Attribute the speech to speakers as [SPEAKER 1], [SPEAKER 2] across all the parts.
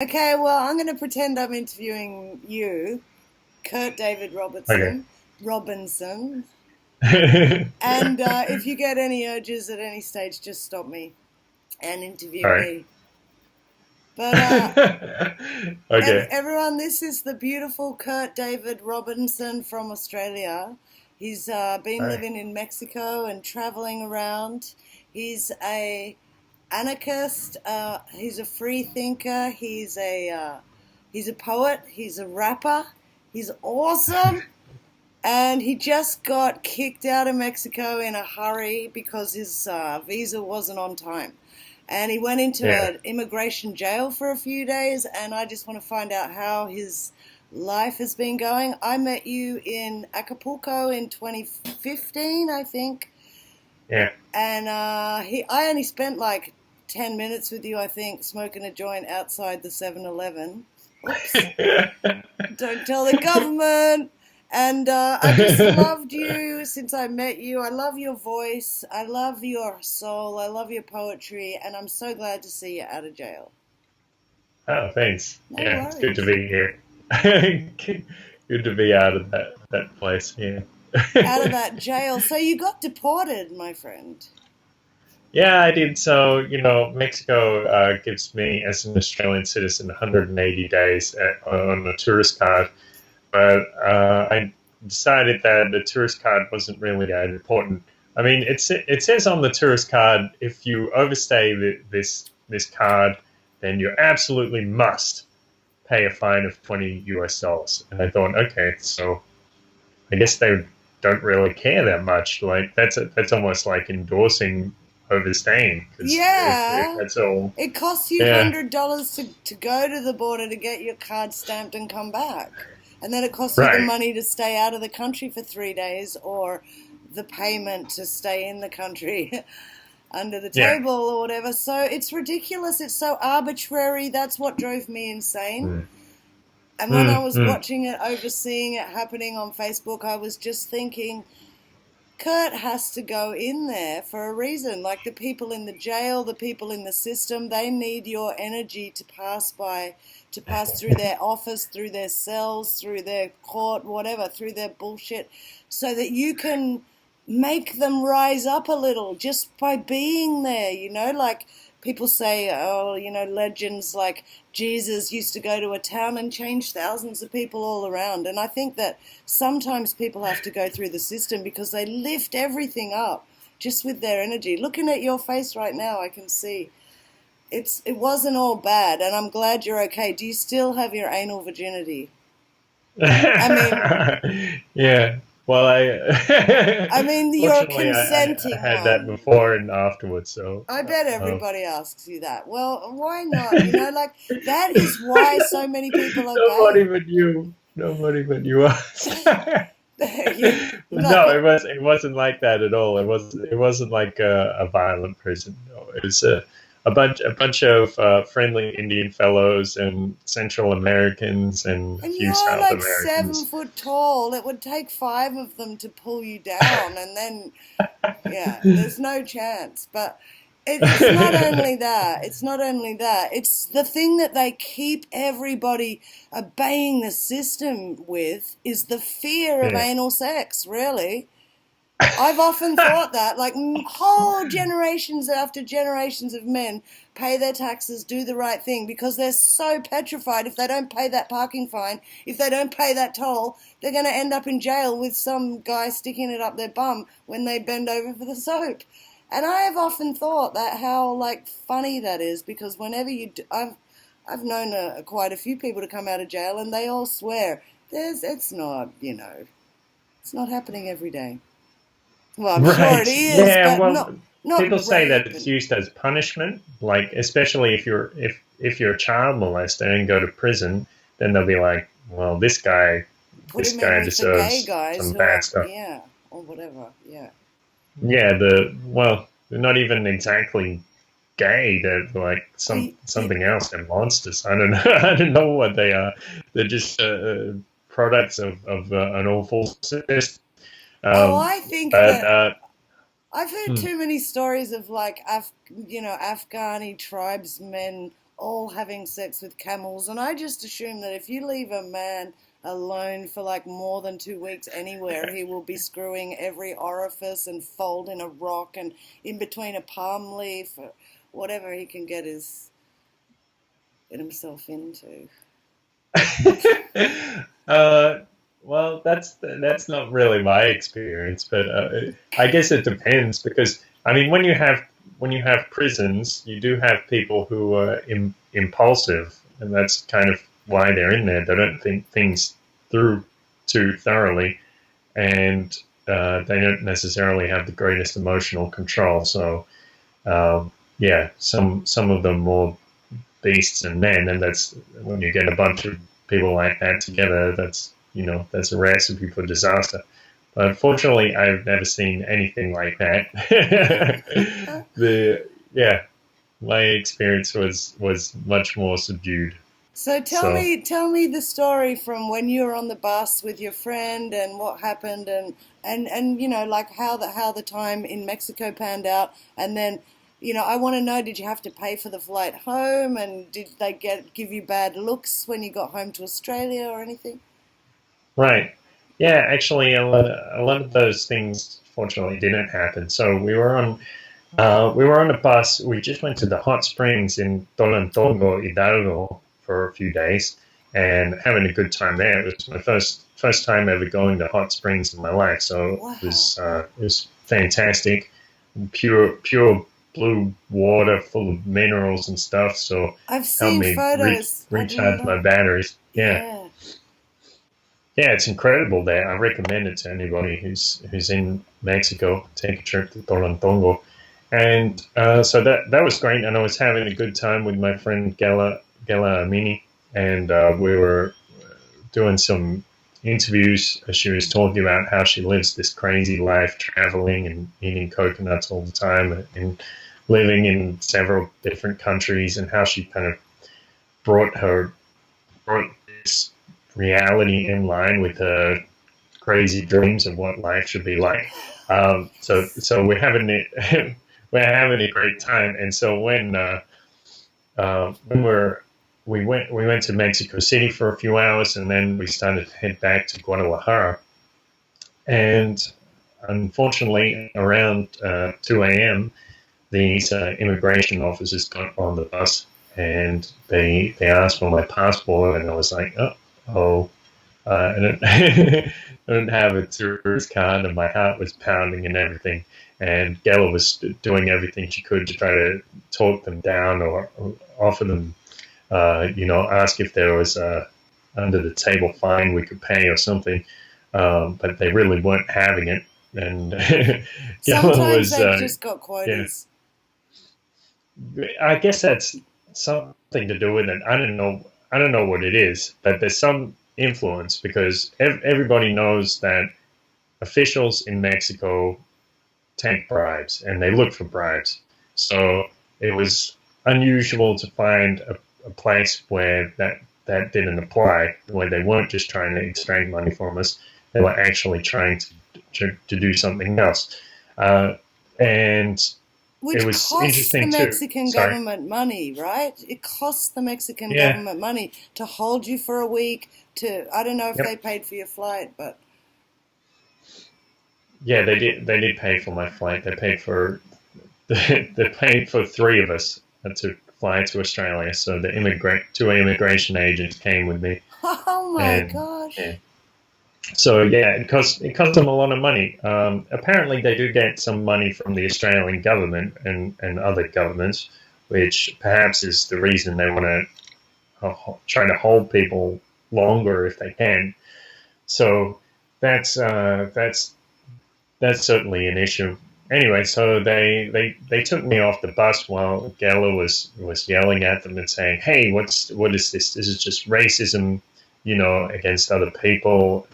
[SPEAKER 1] Okay, well, I'm going to pretend I'm interviewing you, Kurt David
[SPEAKER 2] Okay.
[SPEAKER 1] Robinson, and if you get any urges at any stage, just stop me and interview
[SPEAKER 2] All right.
[SPEAKER 1] me. But
[SPEAKER 2] Okay.
[SPEAKER 1] everyone, this is the beautiful Kurt David Robinson from Australia. He's been
[SPEAKER 2] Hi.
[SPEAKER 1] living in Mexico and traveling around. He's a anarchist. He's a free thinker. He's a poet. He's a rapper. He's awesome. And he just got kicked out of Mexico in a hurry because his visa wasn't on time. And he went into
[SPEAKER 2] Yeah.
[SPEAKER 1] an immigration jail for a few days. And I just want to find out how his life has been going. I met you in Acapulco in 2015, I think.
[SPEAKER 2] Yeah.
[SPEAKER 1] And I only spent like 10 minutes with you, I think, smoking a joint outside the 7-Eleven. Oops, don't tell the government. And I just loved you since I met you. I love your voice. I love your soul. I love your poetry. And I'm so glad to see you out of jail.
[SPEAKER 2] Oh, thanks.
[SPEAKER 1] No
[SPEAKER 2] Yeah, it's good to
[SPEAKER 1] worries.
[SPEAKER 2] be here. Good to be out of that place. Yeah.
[SPEAKER 1] Out of that jail. So you got deported, my friend.
[SPEAKER 2] Yeah, I did. So, Mexico gives me, as an Australian citizen, 180 days on a tourist card. But I decided that the tourist card wasn't really that important. I mean, it says on the tourist card, if you overstay this card, then you absolutely must pay a fine of $20. And I thought, okay, so I guess they don't really care that much. Like that's almost like endorsing overstaying, because if
[SPEAKER 1] Yeah.
[SPEAKER 2] that's all,
[SPEAKER 1] It costs you
[SPEAKER 2] yeah,
[SPEAKER 1] $100 to go to the border to get your card stamped and come back. And then it costs you the
[SPEAKER 2] right,
[SPEAKER 1] money to stay out of the country for 3 days or the payment to stay in the country under the
[SPEAKER 2] yeah,
[SPEAKER 1] table or whatever. So it's ridiculous. It's so arbitrary. That's what drove me insane.
[SPEAKER 2] mm,
[SPEAKER 1] And when I
[SPEAKER 2] mm,
[SPEAKER 1] was
[SPEAKER 2] mm,
[SPEAKER 1] watching it, overseeing it happening on Facebook, I was just thinking, Kurt has to go in there for a reason. Like the people in the jail, the people in the system, they need your energy to pass by, to pass through their office, through their cells, through their court, whatever, through their bullshit, so that you can make them rise up a little just by being there, like people say, oh, legends like Jesus used to go to a town and change thousands of people all around. And I think that sometimes people have to go through the system because they lift everything up just with their energy. Looking at your face right now, I can see it wasn't all bad, and I'm glad you're okay. Do you still have your anal virginity? I mean,
[SPEAKER 2] yeah. Well,
[SPEAKER 1] I mean your
[SPEAKER 2] fortunately I
[SPEAKER 1] consenting
[SPEAKER 2] had that
[SPEAKER 1] one.
[SPEAKER 2] before and afterwards, so
[SPEAKER 1] I bet
[SPEAKER 2] uh,
[SPEAKER 1] everybody asks you that. Well, why not? Like that is why so many people
[SPEAKER 2] nobody
[SPEAKER 1] obey.
[SPEAKER 2] but you. Nobody but you asked.
[SPEAKER 1] You, like
[SPEAKER 2] No, it wasn't like that at all. It wasn't like a violent prison. No, it was a bunch of friendly Indian fellows and Central Americans and a
[SPEAKER 1] and
[SPEAKER 2] few
[SPEAKER 1] you're
[SPEAKER 2] South
[SPEAKER 1] like 7
[SPEAKER 2] Americans.
[SPEAKER 1] foot tall. It would take five of them to pull you down, and then yeah, there's no chance. But it's not only that. It's not only that. It's the thing that they keep everybody obeying the system with is the fear of
[SPEAKER 2] Yeah.
[SPEAKER 1] anal sex. Really, I've often thought that, like whole generations after generations of men pay their taxes, do the right thing because they're so petrified if they don't pay that parking fine, if they don't pay that toll, they're going to end up in jail with some guy sticking it up their bum when they bend over for the soap. And I have often thought that how like funny that is because whenever I've known quite a few people to come out of jail and they all swear it's not it's not happening every day. Well, I'm sure it
[SPEAKER 2] Right.
[SPEAKER 1] is,
[SPEAKER 2] Yeah.
[SPEAKER 1] but
[SPEAKER 2] Well, people
[SPEAKER 1] not
[SPEAKER 2] say that
[SPEAKER 1] rape
[SPEAKER 2] it's
[SPEAKER 1] and
[SPEAKER 2] used as punishment, like especially if you're a child molester and go to prison, then they'll be like, well,
[SPEAKER 1] put
[SPEAKER 2] this
[SPEAKER 1] him in
[SPEAKER 2] guy
[SPEAKER 1] with the gay
[SPEAKER 2] deserves
[SPEAKER 1] guys
[SPEAKER 2] some
[SPEAKER 1] who
[SPEAKER 2] bad
[SPEAKER 1] are
[SPEAKER 2] stuff.
[SPEAKER 1] yeah or whatever. Yeah.
[SPEAKER 2] Yeah. They're not even exactly gay. They're like
[SPEAKER 1] I, you,
[SPEAKER 2] something else. They're monsters. I don't know. I don't know what they are. They're just products of an awful system.
[SPEAKER 1] I think
[SPEAKER 2] But
[SPEAKER 1] that I've heard
[SPEAKER 2] hmm,
[SPEAKER 1] too many stories of like Afghani tribesmen all having sex with camels. And I just assume that if you leave a man alone for like more than 2 weeks anywhere, he will be screwing every orifice and folding a rock and in between a palm leaf, or whatever he can get himself into.
[SPEAKER 2] uh, well, that's not really my experience, but I guess it depends because I mean when you have prisons, you do have people who are impulsive, and that's kind of why they're in there. They don't think things through too thoroughly, and they don't necessarily have the greatest emotional control. So yeah, some of them more beasts and men, and that's when you get a bunch of people like that together. That's a recipe for disaster. But unfortunately, I've never seen anything like that. Yeah, my experience was much more subdued.
[SPEAKER 1] So
[SPEAKER 2] So
[SPEAKER 1] tell me the story from when you were on the bus with your friend and what happened and like how the time in Mexico panned out, and then I want to know, did you have to pay for the flight home, and did they give you bad looks when you got home to Australia or anything?
[SPEAKER 2] right, yeah, actually, a lot of those things fortunately didn't happen. So we were on a bus. We just went to the hot springs in Tolantongo, Hidalgo, for a few days and having a good time there. It was my first time ever going to hot springs in my life, so
[SPEAKER 1] Wow.
[SPEAKER 2] it was fantastic. Pure blue water full of minerals and stuff. So
[SPEAKER 1] I've
[SPEAKER 2] helped
[SPEAKER 1] seen
[SPEAKER 2] me
[SPEAKER 1] photos. I didn't
[SPEAKER 2] recharge my
[SPEAKER 1] know.
[SPEAKER 2] batteries. Yeah,
[SPEAKER 1] Yeah.
[SPEAKER 2] yeah, it's incredible there. I recommend it to anybody who's in Mexico. Take a trip to Tolantongo. And so that was great, and I was having a good time with my friend Gela Amini, and we were doing some interviews. She was talking about how she lives this crazy life, traveling and eating coconuts all the time, and living in several different countries, and how she kind of brought this reality in line with her crazy dreams of what life should be like. So we're having it. We're having a great time, and so when we went to Mexico City for a few hours, and then we started to head back to Guadalajara. And unfortunately, around 2 a.m., these immigration officers got on the bus, and they asked for my passport, and I was like, oh, I don't, I don't have a tourist card, and my heart was pounding and everything. And Gela was doing everything she could to try to talk them down or offer them, ask if there was a under the table fine we could pay or something. But they really weren't having it. And Gela
[SPEAKER 1] Sometimes
[SPEAKER 2] was,
[SPEAKER 1] they've just got
[SPEAKER 2] yeah,
[SPEAKER 1] quotas.
[SPEAKER 2] I guess that's something to do with it. I don't know what it is, but there's some influence because everybody knows that officials in Mexico take bribes and they look for bribes. So it was unusual to find a place where that didn't apply, where they weren't just trying to extract money from us, they were actually trying to do something else. And it
[SPEAKER 1] Which
[SPEAKER 2] was
[SPEAKER 1] costs the
[SPEAKER 2] interesting too.
[SPEAKER 1] Mexican
[SPEAKER 2] Sorry.
[SPEAKER 1] government money, right? It costs the Mexican
[SPEAKER 2] Yeah.
[SPEAKER 1] government money to hold you for a week. I don't know if they
[SPEAKER 2] Yep.
[SPEAKER 1] paid for your flight, but
[SPEAKER 2] Yeah, they did. They did pay for my flight. They paid for they paid for three of us to fly to Australia. So the two immigration agents came with me,
[SPEAKER 1] oh my
[SPEAKER 2] and yeah.
[SPEAKER 1] gosh.
[SPEAKER 2] So yeah, it cost them a lot of money. Apparently, they do get some money from the Australian government and other governments, which perhaps is the reason they want to try to hold people longer if they can. So that's that's certainly an issue. Anyway, so they took me off the bus while Gela was yelling at them and saying, "Hey, what is this? This is just racism, against other people.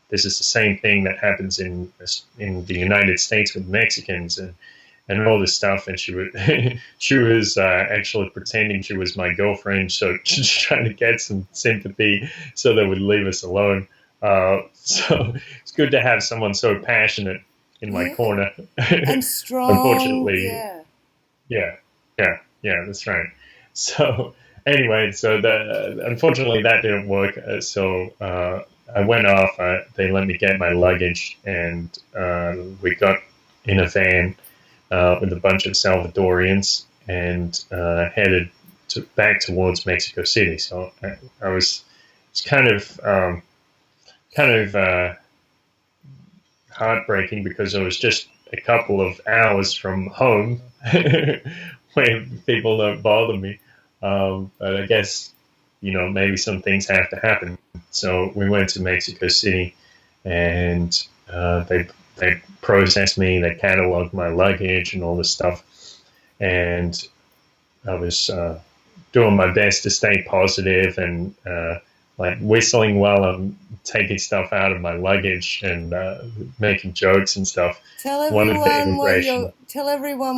[SPEAKER 2] This is the same thing that happens in the United States with Mexicans and all this stuff." And she was actually pretending she was my girlfriend, so just trying to get some sympathy so they would leave us alone. So it's good to have someone so passionate in my
[SPEAKER 1] Yeah.
[SPEAKER 2] corner.
[SPEAKER 1] And strong,
[SPEAKER 2] Unfortunately,
[SPEAKER 1] yeah.
[SPEAKER 2] yeah, yeah, yeah, that's right. So anyway, unfortunately that didn't work. I went off. They let me get my luggage, and we got in a van with a bunch of Salvadorians and headed back towards Mexico City. So I was it's kind of heartbreaking because it was just a couple of hours from home where people don't bother me. But I guess, maybe some things have to happen. So we went to Mexico City, and they processed me. They cataloged my luggage and all this stuff, and I was doing my best to stay positive and like whistling while I'm taking stuff out of my luggage and making jokes and stuff.
[SPEAKER 1] Tell everyone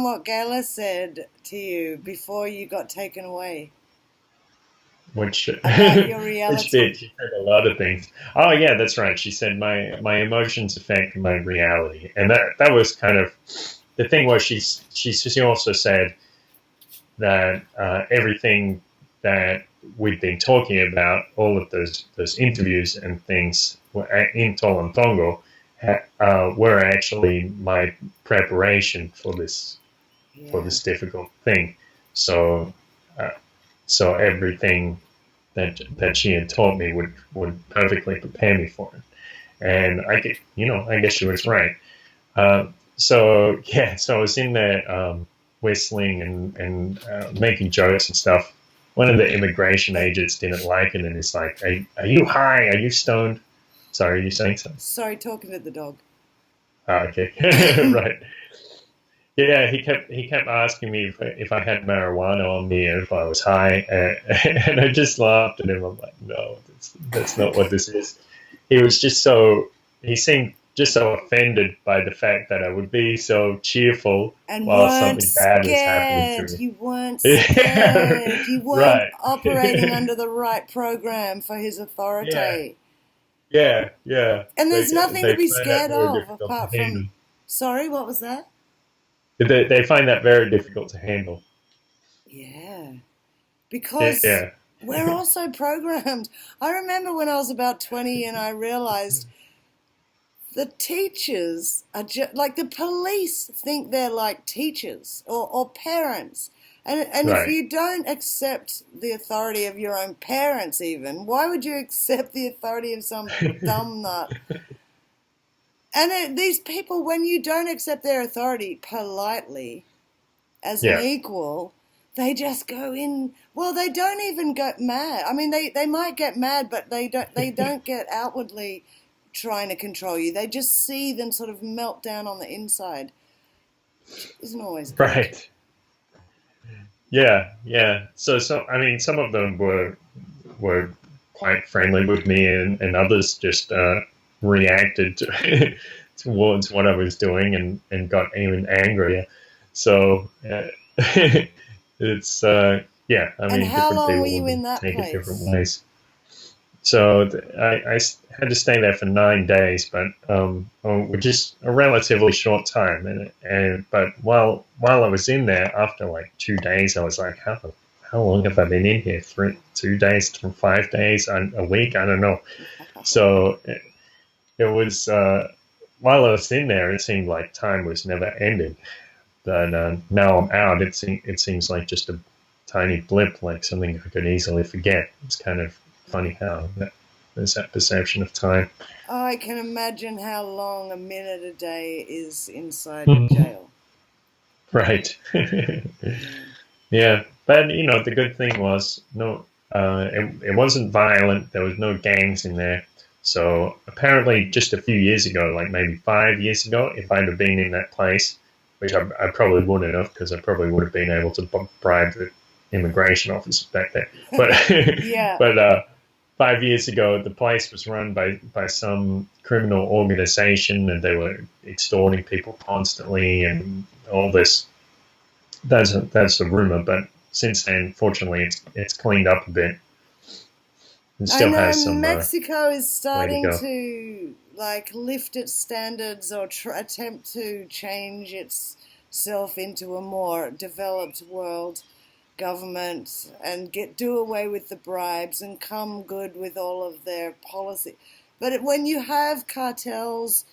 [SPEAKER 1] what Gala said to you before you got taken away.
[SPEAKER 2] Which
[SPEAKER 1] about your reality.
[SPEAKER 2] Which bit? She said a lot of things. Oh yeah, that's right. She said my emotions affect my reality, and that was kind of the thing. Was she also said that everything that we'd been talking about, all of those interviews and things in Tolontongo, were actually my preparation for this difficult thing. So everything that she had taught me would perfectly prepare me for it. And I guess she was right. So I was in there whistling and making jokes and stuff. One of the immigration agents didn't like it, and he's like, "Are you high? Are you stoned?" Sorry, are you saying something?
[SPEAKER 1] Sorry, talking to the dog.
[SPEAKER 2] Oh, okay, right. Yeah, he kept asking me if I had marijuana on me and if I was high, and I just laughed at him. I'm like, no, that's not what this is. He seemed just so offended by the fact that I would be so cheerful
[SPEAKER 1] and
[SPEAKER 2] while something bad was happening to me.
[SPEAKER 1] You weren't scared. You weren't
[SPEAKER 2] right.
[SPEAKER 1] operating under the right program for his authority.
[SPEAKER 2] Yeah.
[SPEAKER 1] And there's nothing to be scared of apart from... Sorry, what was that?
[SPEAKER 2] They find that very difficult to handle.
[SPEAKER 1] Yeah. Because we're also programmed. I remember when I was about 20 and I realized the teachers are just like the police think they're like teachers or parents. And if you don't accept the authority of your own parents even, why would you accept the authority of some dumb nut? And these people, when you don't accept their authority politely as an equal, they just go in. Well, they don't even get mad. I mean, they might get mad, but they don't get outwardly trying to control you. They just see them sort of melt down on the inside. Isn't always good.
[SPEAKER 2] Right. Yeah. So I mean, some of them were quite friendly with me, and others just reacted towards what I was doing and got even angrier. So it's I mean,
[SPEAKER 1] and how long were you
[SPEAKER 2] in
[SPEAKER 1] that
[SPEAKER 2] take
[SPEAKER 1] place?
[SPEAKER 2] It different ways. So I had to stay there for 9 days, but just a relatively short time. But while I was in there, after like 2 days, I was like, how long have I been in here? 2 days, 5 days, a week? I don't know. So it was while I was in there, it seemed like time was never ending. But now I'm out, it seems like just a tiny blip, like something I could easily forget. It's kind of funny how there's that perception of time.
[SPEAKER 1] I can imagine how long a minute a day is inside a jail.
[SPEAKER 2] Right. Yeah, but the good thing was it wasn't violent. There was no gangs in there. So apparently, just a few years ago, like maybe 5 years ago, if I'd have been in that place, which I probably wouldn't have, because I probably would have been able to bribe the immigration officers back there. But but 5 years ago, the place was run by some criminal organization, and they were extorting people constantly, and all this. That's the rumor, but since then, fortunately, it's cleaned up a bit. It still has some.
[SPEAKER 1] Mexico is starting to like lift its standards or attempt to change itself into a more developed world. government and do away with the bribes and come good with all of their policy. But when you have cartels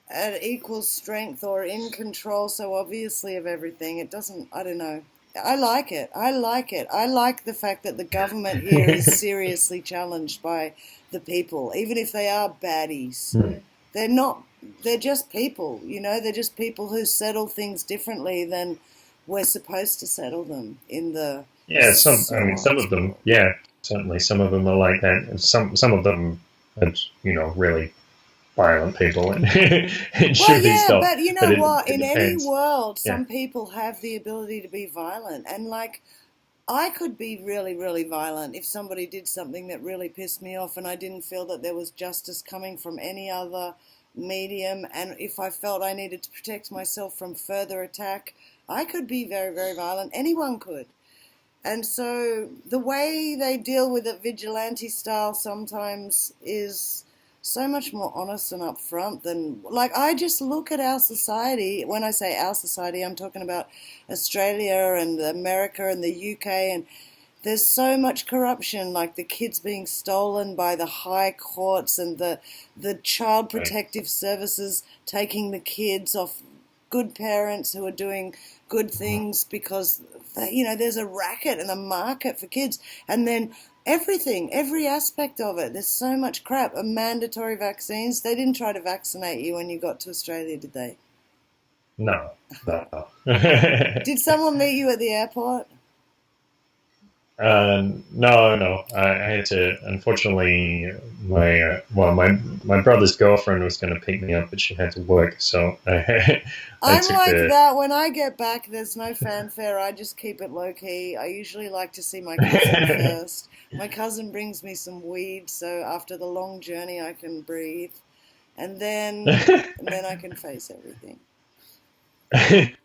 [SPEAKER 1] at equal strength or in control so obviously of everything, it doesn't, I don't know. I like it. I like the fact that the government here is seriously challenged by the people, even if they are baddies. They're not, they're just people, they're just people who settle things differently than we're supposed to settle them in the...
[SPEAKER 2] Yeah, some of them, yeah, certainly some of them are like that. And some of them are, really violent people and should be stopped.
[SPEAKER 1] But you know what? In
[SPEAKER 2] depends.
[SPEAKER 1] Any world, some people have the ability to be violent. And, I could be really, really violent if somebody did something that really pissed me off and I didn't feel that there was justice coming from any other medium. And if I felt I needed to protect myself from further attack, I could be very, very violent. Anyone could. And so the way they deal with it vigilante style sometimes is so much more honest and upfront than, I just look at our society. When I say our society, I'm talking about Australia and America and the UK, and there's so much corruption, like the kids being stolen by the high courts and the child protective services taking the kids off good parents who are doing good things because, there's a racket and a market for kids. And then every aspect of it, there's so much crap. Mandatory vaccines. They didn't try to vaccinate you when you got to Australia, did they?
[SPEAKER 2] No.
[SPEAKER 1] Did someone meet you at the airport?
[SPEAKER 2] No. I had to. Unfortunately, my brother's girlfriend was going to pick me up, but she had to work, so
[SPEAKER 1] I'm like that. When I get back, there's no fanfare. I just keep it low key. I usually like to see my cousin first. My cousin brings me some weed, so after the long journey, I can breathe, and then I can face everything.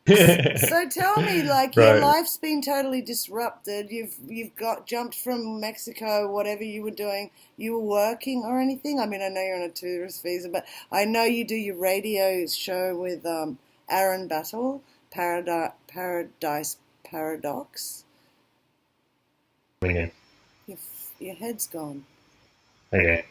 [SPEAKER 1] So tell me, your life's been totally disrupted. You've jumped from Mexico, whatever you were doing. You were working or anything? I mean, I know you're on a tourist visa, but I know you do your radio show with Aaron Battle, Paradise Paradox.
[SPEAKER 2] Okay.
[SPEAKER 1] Your head's gone.
[SPEAKER 2] Okay.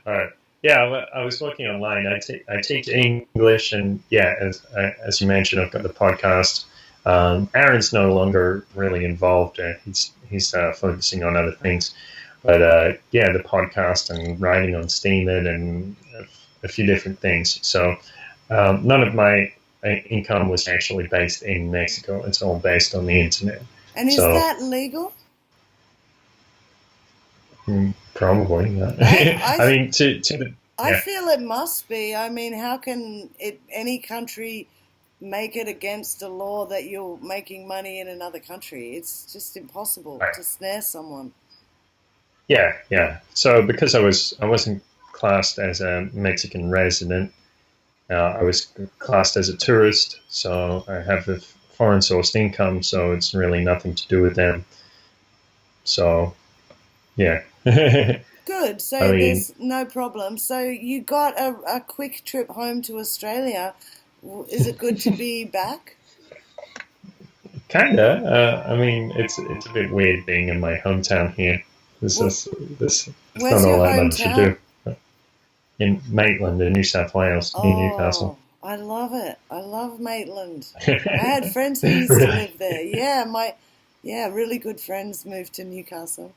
[SPEAKER 2] All right. Yeah, I was working online. I teach English, and as you mentioned, I've got the podcast. Aaron's no longer really involved. He's focusing on other things, but the podcast and writing on Steemit and a few different things. So none of my income was actually based in Mexico. It's all based on the internet.
[SPEAKER 1] And is that legal?
[SPEAKER 2] Probably not. I mean,
[SPEAKER 1] I feel it must be. I mean, how can any country make it against a law that you're making money in another country? It's just impossible to snare someone.
[SPEAKER 2] Yeah. So because I wasn't classed as a Mexican resident, I was classed as a tourist. So I have the foreign sourced income. So it's really nothing to do with them. So, yeah.
[SPEAKER 1] Good. So there's no problem. So you got a quick trip home to Australia. Is it good to be back?
[SPEAKER 2] Kinda. I mean, it's a bit weird being in my hometown here. It's not all that much to do. In Maitland, in New South Wales, near Newcastle.
[SPEAKER 1] I love it. I love Maitland. I had friends who used to live there. Yeah, really good friends moved to Newcastle.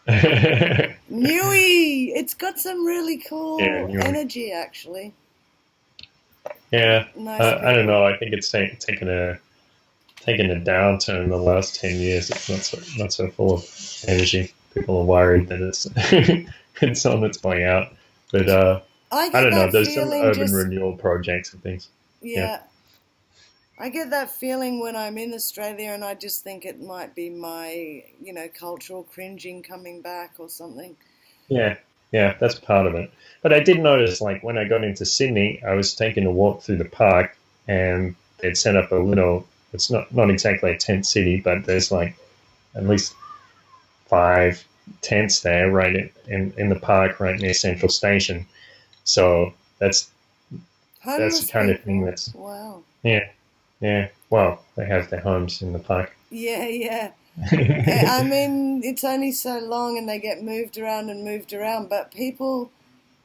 [SPEAKER 1] Newey! It's got some really cool energy, actually.
[SPEAKER 2] Yeah,
[SPEAKER 1] nice
[SPEAKER 2] I don't know. I think it's taken a downturn in the last 10 years. It's not so full of energy. People are worried that it's on its way out. But I don't know. There's some urban renewal projects and things.
[SPEAKER 1] Yeah. I get that feeling when I'm in Australia, and I just think it might be my, cultural cringing coming back or something.
[SPEAKER 2] Yeah, that's part of it. But I did notice, when I got into Sydney, I was taking a walk through the park, and they'd set up a little, it's not exactly a tent city, but there's at least 5 tents there right in the park right near Central Station. So that's the kind of thing that's...
[SPEAKER 1] Wow.
[SPEAKER 2] Yeah. Yeah. Well, they have their homes in the park.
[SPEAKER 1] Yeah, yeah. I mean, it's only so long and they get moved around and moved around, but people,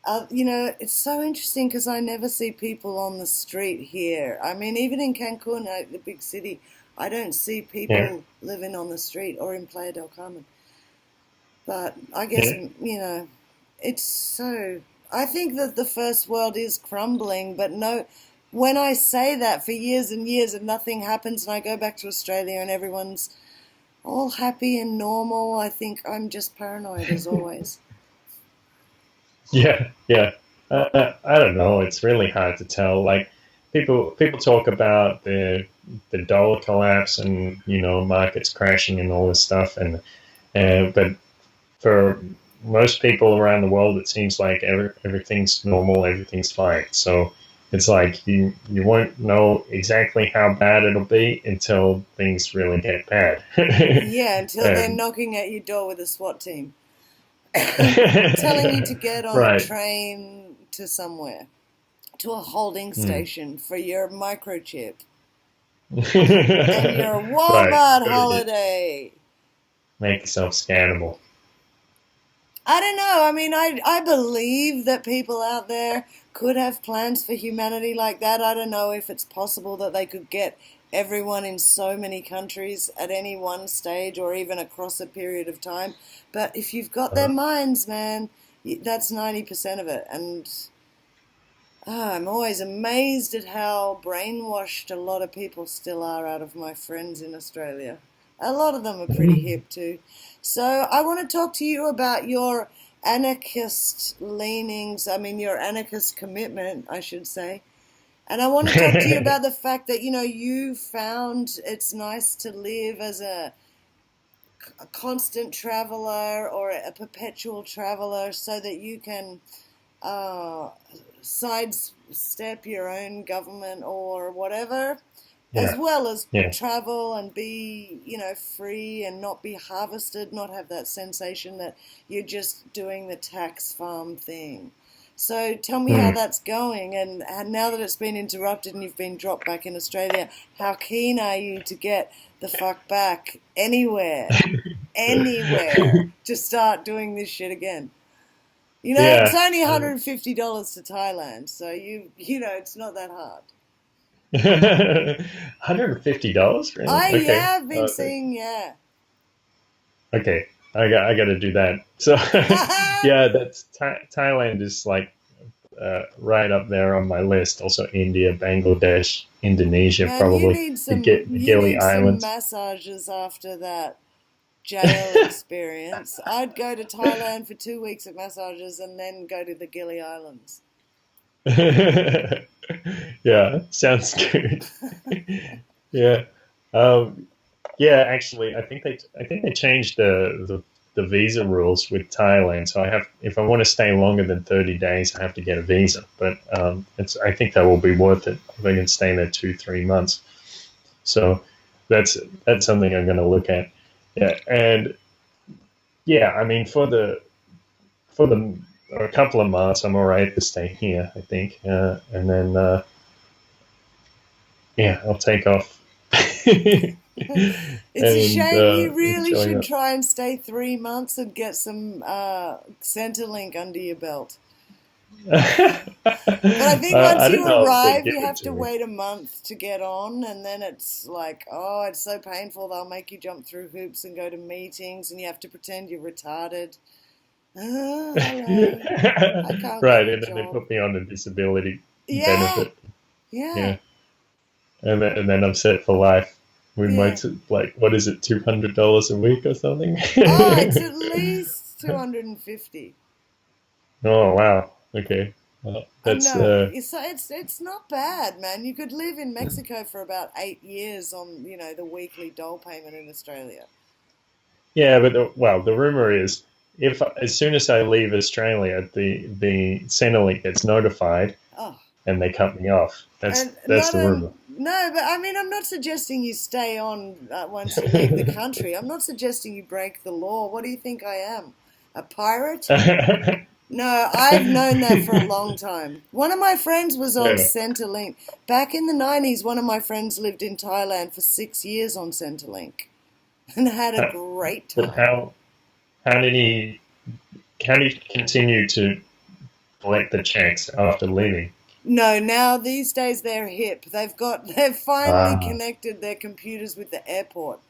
[SPEAKER 1] it's so interesting because I never see people on the street here. I mean, even in Cancun, the big city, I don't see
[SPEAKER 2] Yeah.
[SPEAKER 1] people living on the street or in Playa del Carmen. But I guess,
[SPEAKER 2] Yeah.
[SPEAKER 1] it's so. I think that the first world is crumbling, but no, when I say that for years and years and nothing happens, and I go back to Australia and everyone's all happy and normal, I think I'm just paranoid as always.
[SPEAKER 2] Yeah. Yeah. I don't know. It's really hard to tell. Like people talk about the dollar collapse and markets crashing and all this stuff, but for most people around the world, it seems like everything's normal, everything's fine. So it's like you won't know exactly how bad it'll be until things really get bad.
[SPEAKER 1] Yeah, until they're
[SPEAKER 2] And
[SPEAKER 1] knocking at your door with a SWAT team, telling you to get on a
[SPEAKER 2] right.
[SPEAKER 1] train to somewhere, to a holding
[SPEAKER 2] Hmm.
[SPEAKER 1] station for your microchip and your
[SPEAKER 2] Right.
[SPEAKER 1] Walmart
[SPEAKER 2] Gotta
[SPEAKER 1] holiday.
[SPEAKER 2] make yourself scannable.
[SPEAKER 1] I don't know. I mean, I believe that people out there could have plans for humanity like that. I don't know if it's possible that they could get everyone in so many countries at any one stage or even across a period of time. But if you've got their
[SPEAKER 2] Uh,
[SPEAKER 1] minds, man, that's 90% of it. And I'm always amazed at how brainwashed a lot of people still are out of my friends in Australia. A lot of them are pretty hip too. So I want to talk to you about your anarchist leanings, I mean, your anarchist commitment, I should say. And I want to talk to you about the fact that, you found it's nice to live as a constant traveler or a perpetual traveler so that you can uh, sidestep your own government or whatever, as
[SPEAKER 2] yeah.
[SPEAKER 1] well as
[SPEAKER 2] Yeah.
[SPEAKER 1] travel and be, free and not be harvested, not have that sensation that you're just doing the tax farm thing. So tell me how
[SPEAKER 2] Hmm.
[SPEAKER 1] that's going, and now that it's been interrupted and you've been dropped back in Australia, how keen are you to get the fuck back anywhere, to start doing this shit again? It's
[SPEAKER 2] Yeah.
[SPEAKER 1] only $150 to Thailand, so it's not that hard.
[SPEAKER 2] $150, really? Okay.
[SPEAKER 1] Yeah, I've been seeing, yeah.
[SPEAKER 2] Okay. I got to do that. So, yeah, that's Thailand is like right up there on my list. Also, India, Bangladesh, Indonesia,
[SPEAKER 1] Man,
[SPEAKER 2] probably the
[SPEAKER 1] you
[SPEAKER 2] Gili
[SPEAKER 1] need some
[SPEAKER 2] Islands.
[SPEAKER 1] massages after that jail experience. I'd go to Thailand for 2 weeks of massages and then go to the Gili Islands.
[SPEAKER 2] Yeah, sounds good. Yeah. Um, yeah, actually, I think they changed the visa rules with Thailand. So if I want to stay longer than 30 days, I have to get a visa. But I think that will be worth it if I can stay there 2 3 months. So that's that's something I'm going to look at. Yeah, and yeah, I mean for the a couple of months, I'm all right to stay here. I think, and then yeah, I'll take off
[SPEAKER 1] It's a
[SPEAKER 2] and
[SPEAKER 1] shame. You really
[SPEAKER 2] enjoy
[SPEAKER 1] should
[SPEAKER 2] it.
[SPEAKER 1] try and stay 3 months and get some centrelink under your belt. But I think once
[SPEAKER 2] I
[SPEAKER 1] you
[SPEAKER 2] don't know if they
[SPEAKER 1] arrive,
[SPEAKER 2] give
[SPEAKER 1] you
[SPEAKER 2] it
[SPEAKER 1] have
[SPEAKER 2] to
[SPEAKER 1] to
[SPEAKER 2] me.
[SPEAKER 1] wait a month to get on, and then it's like, oh, it's so painful. They'll make you jump through hoops and go to meetings, and you have to pretend you're retarded. Oh, hello. I can't get
[SPEAKER 2] Right,
[SPEAKER 1] a
[SPEAKER 2] and then they
[SPEAKER 1] job.
[SPEAKER 2] put me on a disability
[SPEAKER 1] Yeah,
[SPEAKER 2] benefit.
[SPEAKER 1] yeah,
[SPEAKER 2] Yeah, and then I'm set for life. With my
[SPEAKER 1] yeah.
[SPEAKER 2] like, what is it, $200 a week or something?
[SPEAKER 1] Oh, it's at least 250.
[SPEAKER 2] Oh wow. Okay. Well, that's
[SPEAKER 1] No, it's not bad, man. You could live in Mexico for about 8 years on, the weekly dole payment in Australia.
[SPEAKER 2] yeah, but the rumor is if as soon as I leave Australia, the Centrelink gets notified
[SPEAKER 1] Oh,
[SPEAKER 2] and they cut me off. That's
[SPEAKER 1] and
[SPEAKER 2] that's
[SPEAKER 1] not
[SPEAKER 2] the rumor.
[SPEAKER 1] no, but I mean, I'm not suggesting you stay on once you leave the country. I'm not suggesting you break the law. What do you think I am? A pirate? No, I've known that for a long time. One of my friends was on
[SPEAKER 2] Yeah.
[SPEAKER 1] Centrelink. Back in the 90s, one of my friends lived in Thailand for 6 years on Centrelink and had a great
[SPEAKER 2] But
[SPEAKER 1] time.
[SPEAKER 2] how did he how did he continue to collect the checks after leaving?
[SPEAKER 1] No, now these days they're hip. They've finally
[SPEAKER 2] Ah.
[SPEAKER 1] connected their computers with the airport.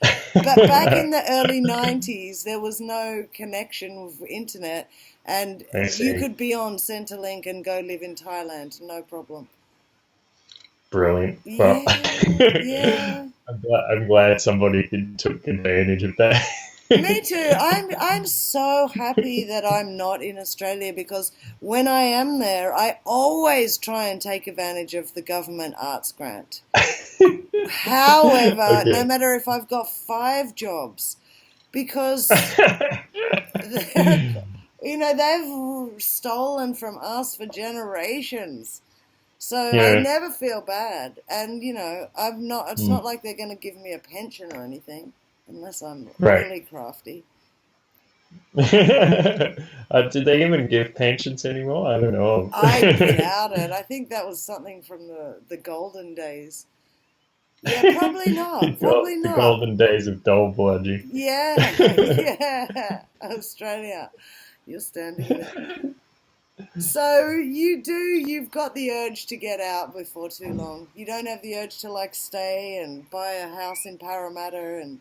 [SPEAKER 1] But back in the early 90s, there was no connection with internet, and
[SPEAKER 2] I
[SPEAKER 1] you
[SPEAKER 2] see.
[SPEAKER 1] could be on Centrelink and go live in Thailand, no problem.
[SPEAKER 2] Brilliant. Well,
[SPEAKER 1] Yeah, yeah.
[SPEAKER 2] I'm glad somebody took advantage of that.
[SPEAKER 1] Me too. I'm so happy that I'm not in Australia because when I am there, I always try and take advantage of the government arts grant. However, no
[SPEAKER 2] Okay.
[SPEAKER 1] matter if I've got 5 jobs, because they're, they've stolen from us for generations. So I
[SPEAKER 2] Yeah.
[SPEAKER 1] never feel bad, and I'm not. It's
[SPEAKER 2] Mm.
[SPEAKER 1] not like they're going to give me a pension or anything, unless I'm
[SPEAKER 2] Right.
[SPEAKER 1] really crafty.
[SPEAKER 2] Did they even give pensions anymore? I don't know.
[SPEAKER 1] I doubt it. I think that was something from the golden days. Yeah, probably not. Probably
[SPEAKER 2] The
[SPEAKER 1] not.
[SPEAKER 2] golden days of dole-bludging.
[SPEAKER 1] Yeah, yeah. Australia, you're standing there. So you've got the urge to get out before too long. You don't have the urge to like stay and buy a house in Parramatta and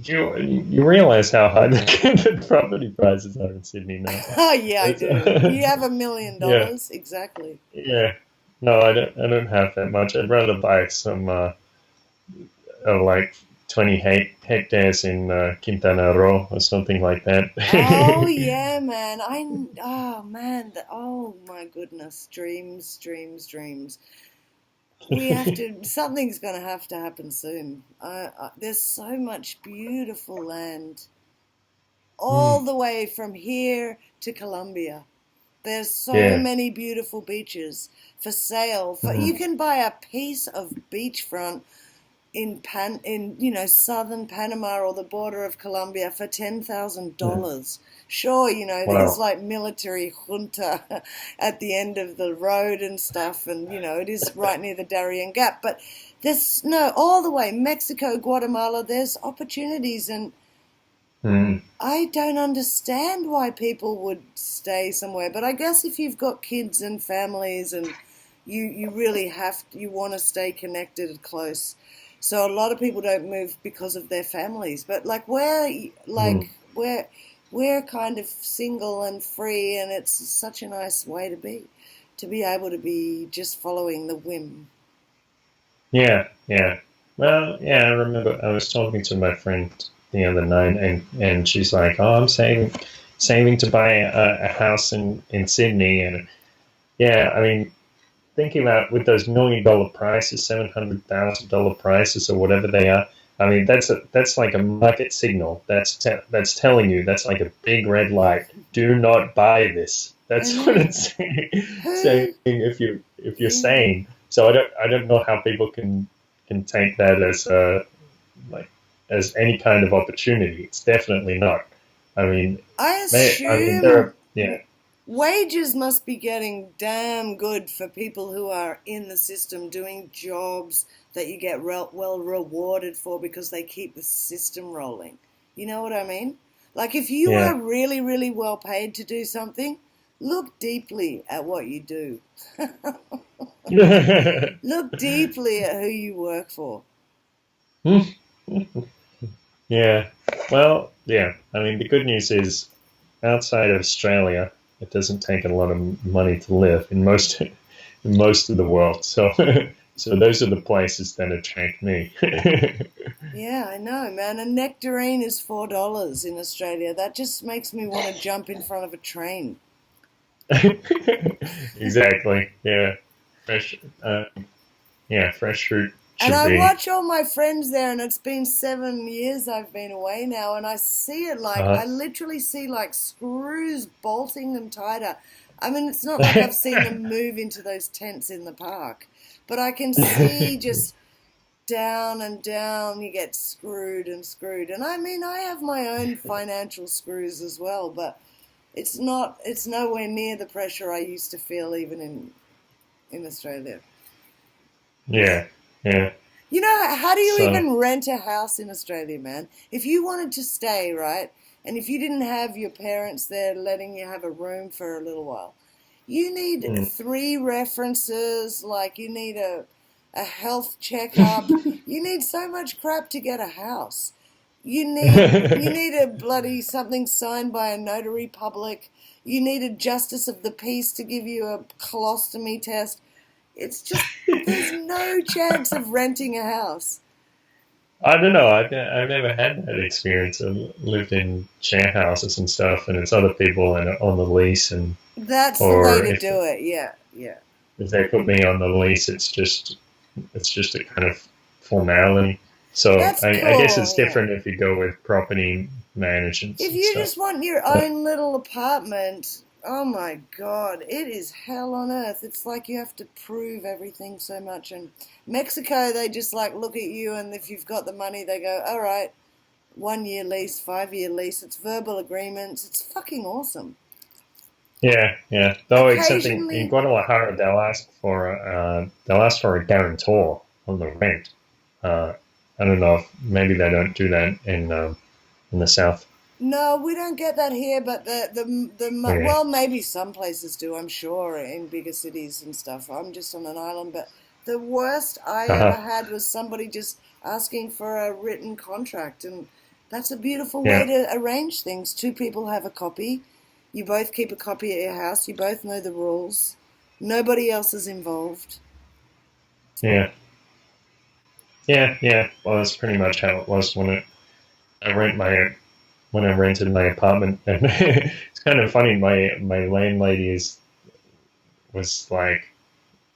[SPEAKER 2] You realize how high the property prices are in Sydney now.
[SPEAKER 1] oh yeah, I
[SPEAKER 2] It's,
[SPEAKER 1] do. You have $1 million,
[SPEAKER 2] yeah,
[SPEAKER 1] exactly.
[SPEAKER 2] yeah. No, I don't have that much. I'd rather buy some like 20 hectares in Quintana Roo or something like that.
[SPEAKER 1] Oh yeah, man. Oh man. Oh my goodness. Dreams, dreams, dreams. We have to. Something's going to have to happen soon. There's so much beautiful land all
[SPEAKER 2] Mm,
[SPEAKER 1] the way from here to Colombia. There's so
[SPEAKER 2] yeah.
[SPEAKER 1] many beautiful beaches for sale. You
[SPEAKER 2] Mm,
[SPEAKER 1] can buy a piece of beachfront in southern Panama or the border of Colombia for
[SPEAKER 2] mm.
[SPEAKER 1] $10,000. Sure, there's
[SPEAKER 2] Wow.
[SPEAKER 1] like military junta at the end of the road and stuff, and it is right near the Darien Gap. But there's no all the way Mexico, Guatemala. There's opportunities, and
[SPEAKER 2] Mm,
[SPEAKER 1] I don't understand why people would stay somewhere. But I guess if you've got kids and families and you really you want to stay connected and close. So a lot of people don't move because of their families. But
[SPEAKER 2] mm.
[SPEAKER 1] we're kind of single and free, and it's such a nice way to be able to be just following the whim.
[SPEAKER 2] Yeah, yeah. Well, yeah, I remember I was talking to my friend the other night, and she's like, "Oh, I'm saving to buy a house in Sydney," and yeah, I mean, thinking about with those $1 million prices, $700,000 prices, or whatever they are. I mean, that's like a market signal. That's telling you that's like a big red light. Do not buy this.
[SPEAKER 1] I
[SPEAKER 2] That's what
[SPEAKER 1] know.
[SPEAKER 2] it's saying
[SPEAKER 1] Who?
[SPEAKER 2] if you're
[SPEAKER 1] Yeah.
[SPEAKER 2] sane. So I don't know how people can take that as like as any kind of opportunity. It's definitely not. I mean,
[SPEAKER 1] I
[SPEAKER 2] I mean there
[SPEAKER 1] assume
[SPEAKER 2] are yeah.
[SPEAKER 1] wages must be getting damn good for people who are in the system doing jobs that you get well rewarded for because they keep the system rolling. You know what I mean? Like if you
[SPEAKER 2] Yeah.
[SPEAKER 1] are really, really well paid to do something, look deeply at what you do. Look deeply at who you work for.
[SPEAKER 2] Yeah. Well, yeah. I mean, the good news is outside of Australia, it doesn't take a lot of money to live in most of the world. So, so those are the places that attract me.
[SPEAKER 1] Yeah, I know, man. A nectarine is $4 in Australia. That just makes me want to jump in front of a train.
[SPEAKER 2] Exactly. Yeah. Fresh. Yeah. Fresh fruit
[SPEAKER 1] And
[SPEAKER 2] should
[SPEAKER 1] I
[SPEAKER 2] be.
[SPEAKER 1] watch all my friends there, and it's been 7 years I've been away now, and I see it like, I
[SPEAKER 2] Uh,
[SPEAKER 1] literally see like screws bolting them tighter. I mean, it's not like I've seen them move into those tents in the park, but I can see just down and down, you get screwed and screwed. And I mean, I have my own financial screws as well, but it's not. It's nowhere near the pressure I used to feel even in Australia.
[SPEAKER 2] Yeah, yeah.
[SPEAKER 1] You know, how do you
[SPEAKER 2] So,
[SPEAKER 1] even rent a house in Australia, man? If you wanted to stay, right, and if you didn't have your parents there letting you have a room for a little while, you need
[SPEAKER 2] mm.
[SPEAKER 1] 3 references, like you need a health checkup. You need so much crap to get a house. You need a bloody something signed by a notary public. You need a justice of the peace to give you a colostomy test. It's just there's no chance of renting a house.
[SPEAKER 2] I don't know. I've never had that experience. I've lived in share houses and stuff, and it's other people and on the lease, and
[SPEAKER 1] That's the way
[SPEAKER 2] or
[SPEAKER 1] to do it. Yeah, yeah.
[SPEAKER 2] if they put me on the lease, it's just a kind of formality. So
[SPEAKER 1] That's
[SPEAKER 2] I guess
[SPEAKER 1] cool.
[SPEAKER 2] it's
[SPEAKER 1] Yeah.
[SPEAKER 2] different if you go with property managers
[SPEAKER 1] If
[SPEAKER 2] and
[SPEAKER 1] you
[SPEAKER 2] stuff.
[SPEAKER 1] just want your
[SPEAKER 2] But
[SPEAKER 1] own little apartment, oh my God, it is hell on earth. It's like you have to prove everything so much. And Mexico, they just like look at you, and if you've got the money, they go, all right, 1 year lease, 5 year lease. It's verbal agreements. It's fucking awesome.
[SPEAKER 2] yeah, yeah. Though it's something in
[SPEAKER 1] Occasionally,
[SPEAKER 2] Guadalajara, they'll ask for a guarantor on the rent. Uh, I don't know if maybe they don't do that in the south.
[SPEAKER 1] no, we don't get that here, but
[SPEAKER 2] Yeah.
[SPEAKER 1] well, maybe some places do, I'm sure, in bigger cities and stuff. I'm just on an island, but the worst I ever
[SPEAKER 2] Uh-huh.
[SPEAKER 1] had was somebody just asking for a written contract, and that's a beautiful way
[SPEAKER 2] Yeah.
[SPEAKER 1] to arrange things. 2 people have a copy. You both keep a copy at your house. You both know the rules. Nobody else is involved.
[SPEAKER 2] Yeah. Yeah. Yeah. Well, that's pretty much how it was I rent my when I rented my apartment, and it's kind of funny. My landlady was like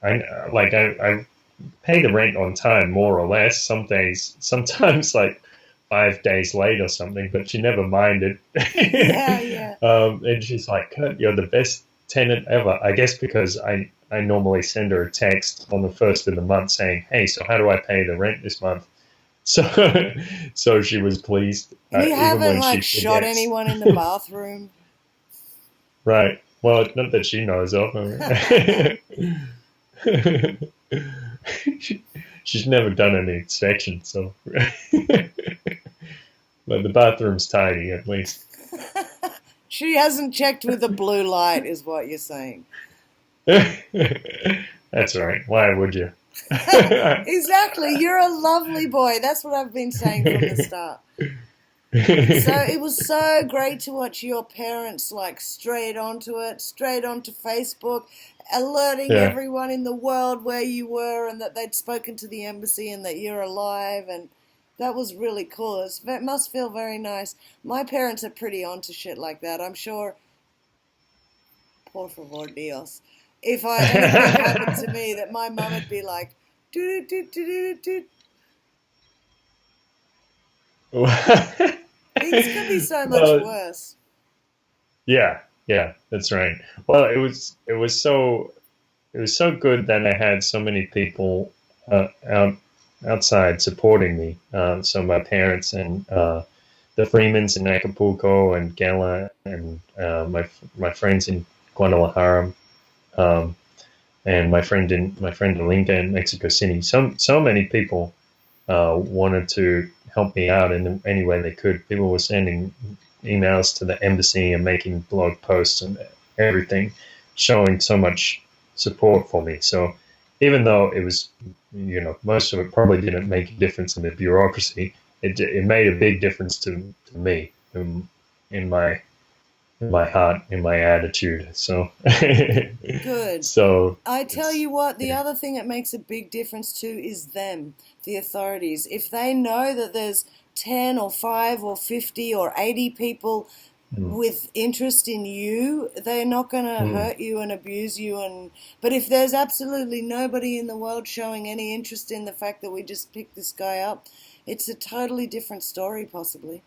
[SPEAKER 2] I pay the rent on time more or less. Some days, sometimes like 5 days late or something, but she never minded.
[SPEAKER 1] Yeah, yeah.
[SPEAKER 2] And she's like, "Kurt, you're the best tenant ever." I guess because I normally send her a text on the first of the month saying, "Hey, so how do I pay the rent this month?" So so she was pleased,
[SPEAKER 1] And you
[SPEAKER 2] even
[SPEAKER 1] haven't
[SPEAKER 2] when
[SPEAKER 1] like
[SPEAKER 2] she
[SPEAKER 1] shot
[SPEAKER 2] forgets.
[SPEAKER 1] anyone in the bathroom.
[SPEAKER 2] Right. Well, not that she knows of. She, she's never done any inspection, so. But the bathroom's tidy, at least.
[SPEAKER 1] She hasn't checked with a blue light, is what you're saying.
[SPEAKER 2] That's right. Why would you?
[SPEAKER 1] Exactly. You're a lovely boy. That's what I've been saying from the start. So it was so great to watch your parents like straight onto it, straight onto Facebook, alerting
[SPEAKER 2] Yeah.
[SPEAKER 1] everyone in the world where you were and that they'd spoken to the embassy and that you're alive. And that was really cool. It must feel very nice. My parents are pretty onto shit like that. I'm sure, por favor, Dios, if anything happened to me, that my mum would be like, do do do do do. Things could be so much
[SPEAKER 2] Well,
[SPEAKER 1] worse.
[SPEAKER 2] yeah, yeah, that's right. Well, it was so good that I had so many people outside supporting me. So my parents and the Freemans in Acapulco and Gala and my friends in Guadalajara, um, and my friend Alinka in Mexico City. So many people wanted to help me out in any way they could. People were sending emails to the embassy and making blog posts and everything, showing so much support for me. So even though it was, most of it probably didn't make a difference in the bureaucracy, it made a big difference to me in my heart, in my attitude. So,
[SPEAKER 1] Good.
[SPEAKER 2] so
[SPEAKER 1] I tell
[SPEAKER 2] it's
[SPEAKER 1] you what, the
[SPEAKER 2] yeah,
[SPEAKER 1] other thing that makes a big difference too is them, the authorities. If they know that there's 10 or 5 or 50 or 80 people
[SPEAKER 2] mm,
[SPEAKER 1] with interest in you, they're not going to
[SPEAKER 2] mm,
[SPEAKER 1] hurt you and abuse you. But if there's absolutely nobody in the world showing any interest in the fact that we just picked this guy up, it's a totally different story, possibly.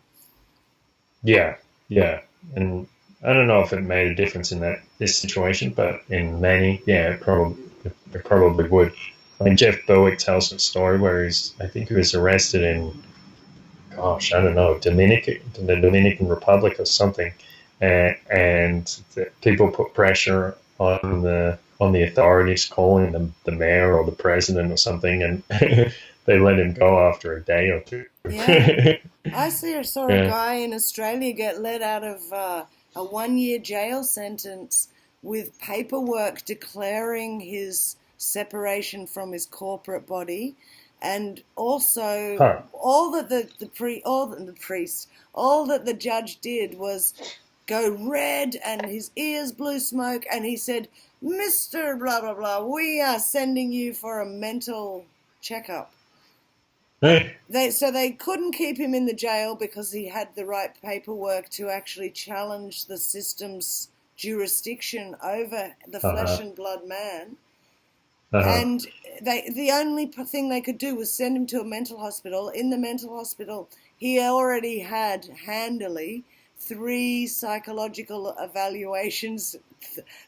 [SPEAKER 2] yeah, yeah. And I don't know if it made a difference in this situation, but in many, yeah, it probably would. Like Jeff Berwick tells a story where I think he was arrested in, gosh, I don't know, the Dominican Republic or something, and people put pressure on the authorities, calling them the mayor or the president or something, and they let him go after a day or two.
[SPEAKER 1] Yeah. I saw a
[SPEAKER 2] Yeah.
[SPEAKER 1] guy in Australia get let out of a 1 year jail sentence with paperwork declaring his separation from his corporate body, and also
[SPEAKER 2] Huh.
[SPEAKER 1] all that the priest, all that the judge did was go red and his ears blew smoke, and he said, "Mr. Blah blah blah, we are sending you for a mental checkup." So they couldn't keep him in the jail because he had the right paperwork to actually challenge the system's jurisdiction over the flesh and blood man. And the only thing they could do was send him to a mental hospital. In the mental hospital, he already had handily 3 psychological evaluations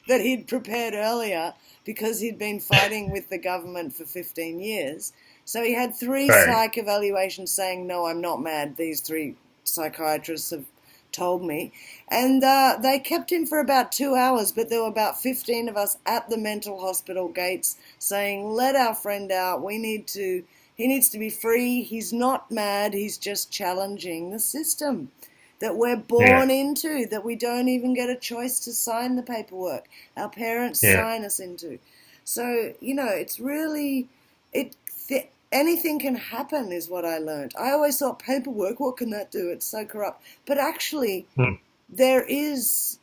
[SPEAKER 1] that he'd prepared earlier because he'd been fighting with the government for 15 years. So he had 3 psych evaluations saying, "No, I'm not mad. These 3 psychiatrists have told me." And they kept him for about 2 hours, but there were about 15 of us at the mental hospital gates saying, "Let our friend out. He needs to be free. He's not mad. He's just challenging the system that we're born into, that we don't even get a choice to sign the paperwork. Our parents sign us into." So, it's really, anything can happen is what I learned. I always thought paperwork, what can that do? It's so corrupt. But actually, there is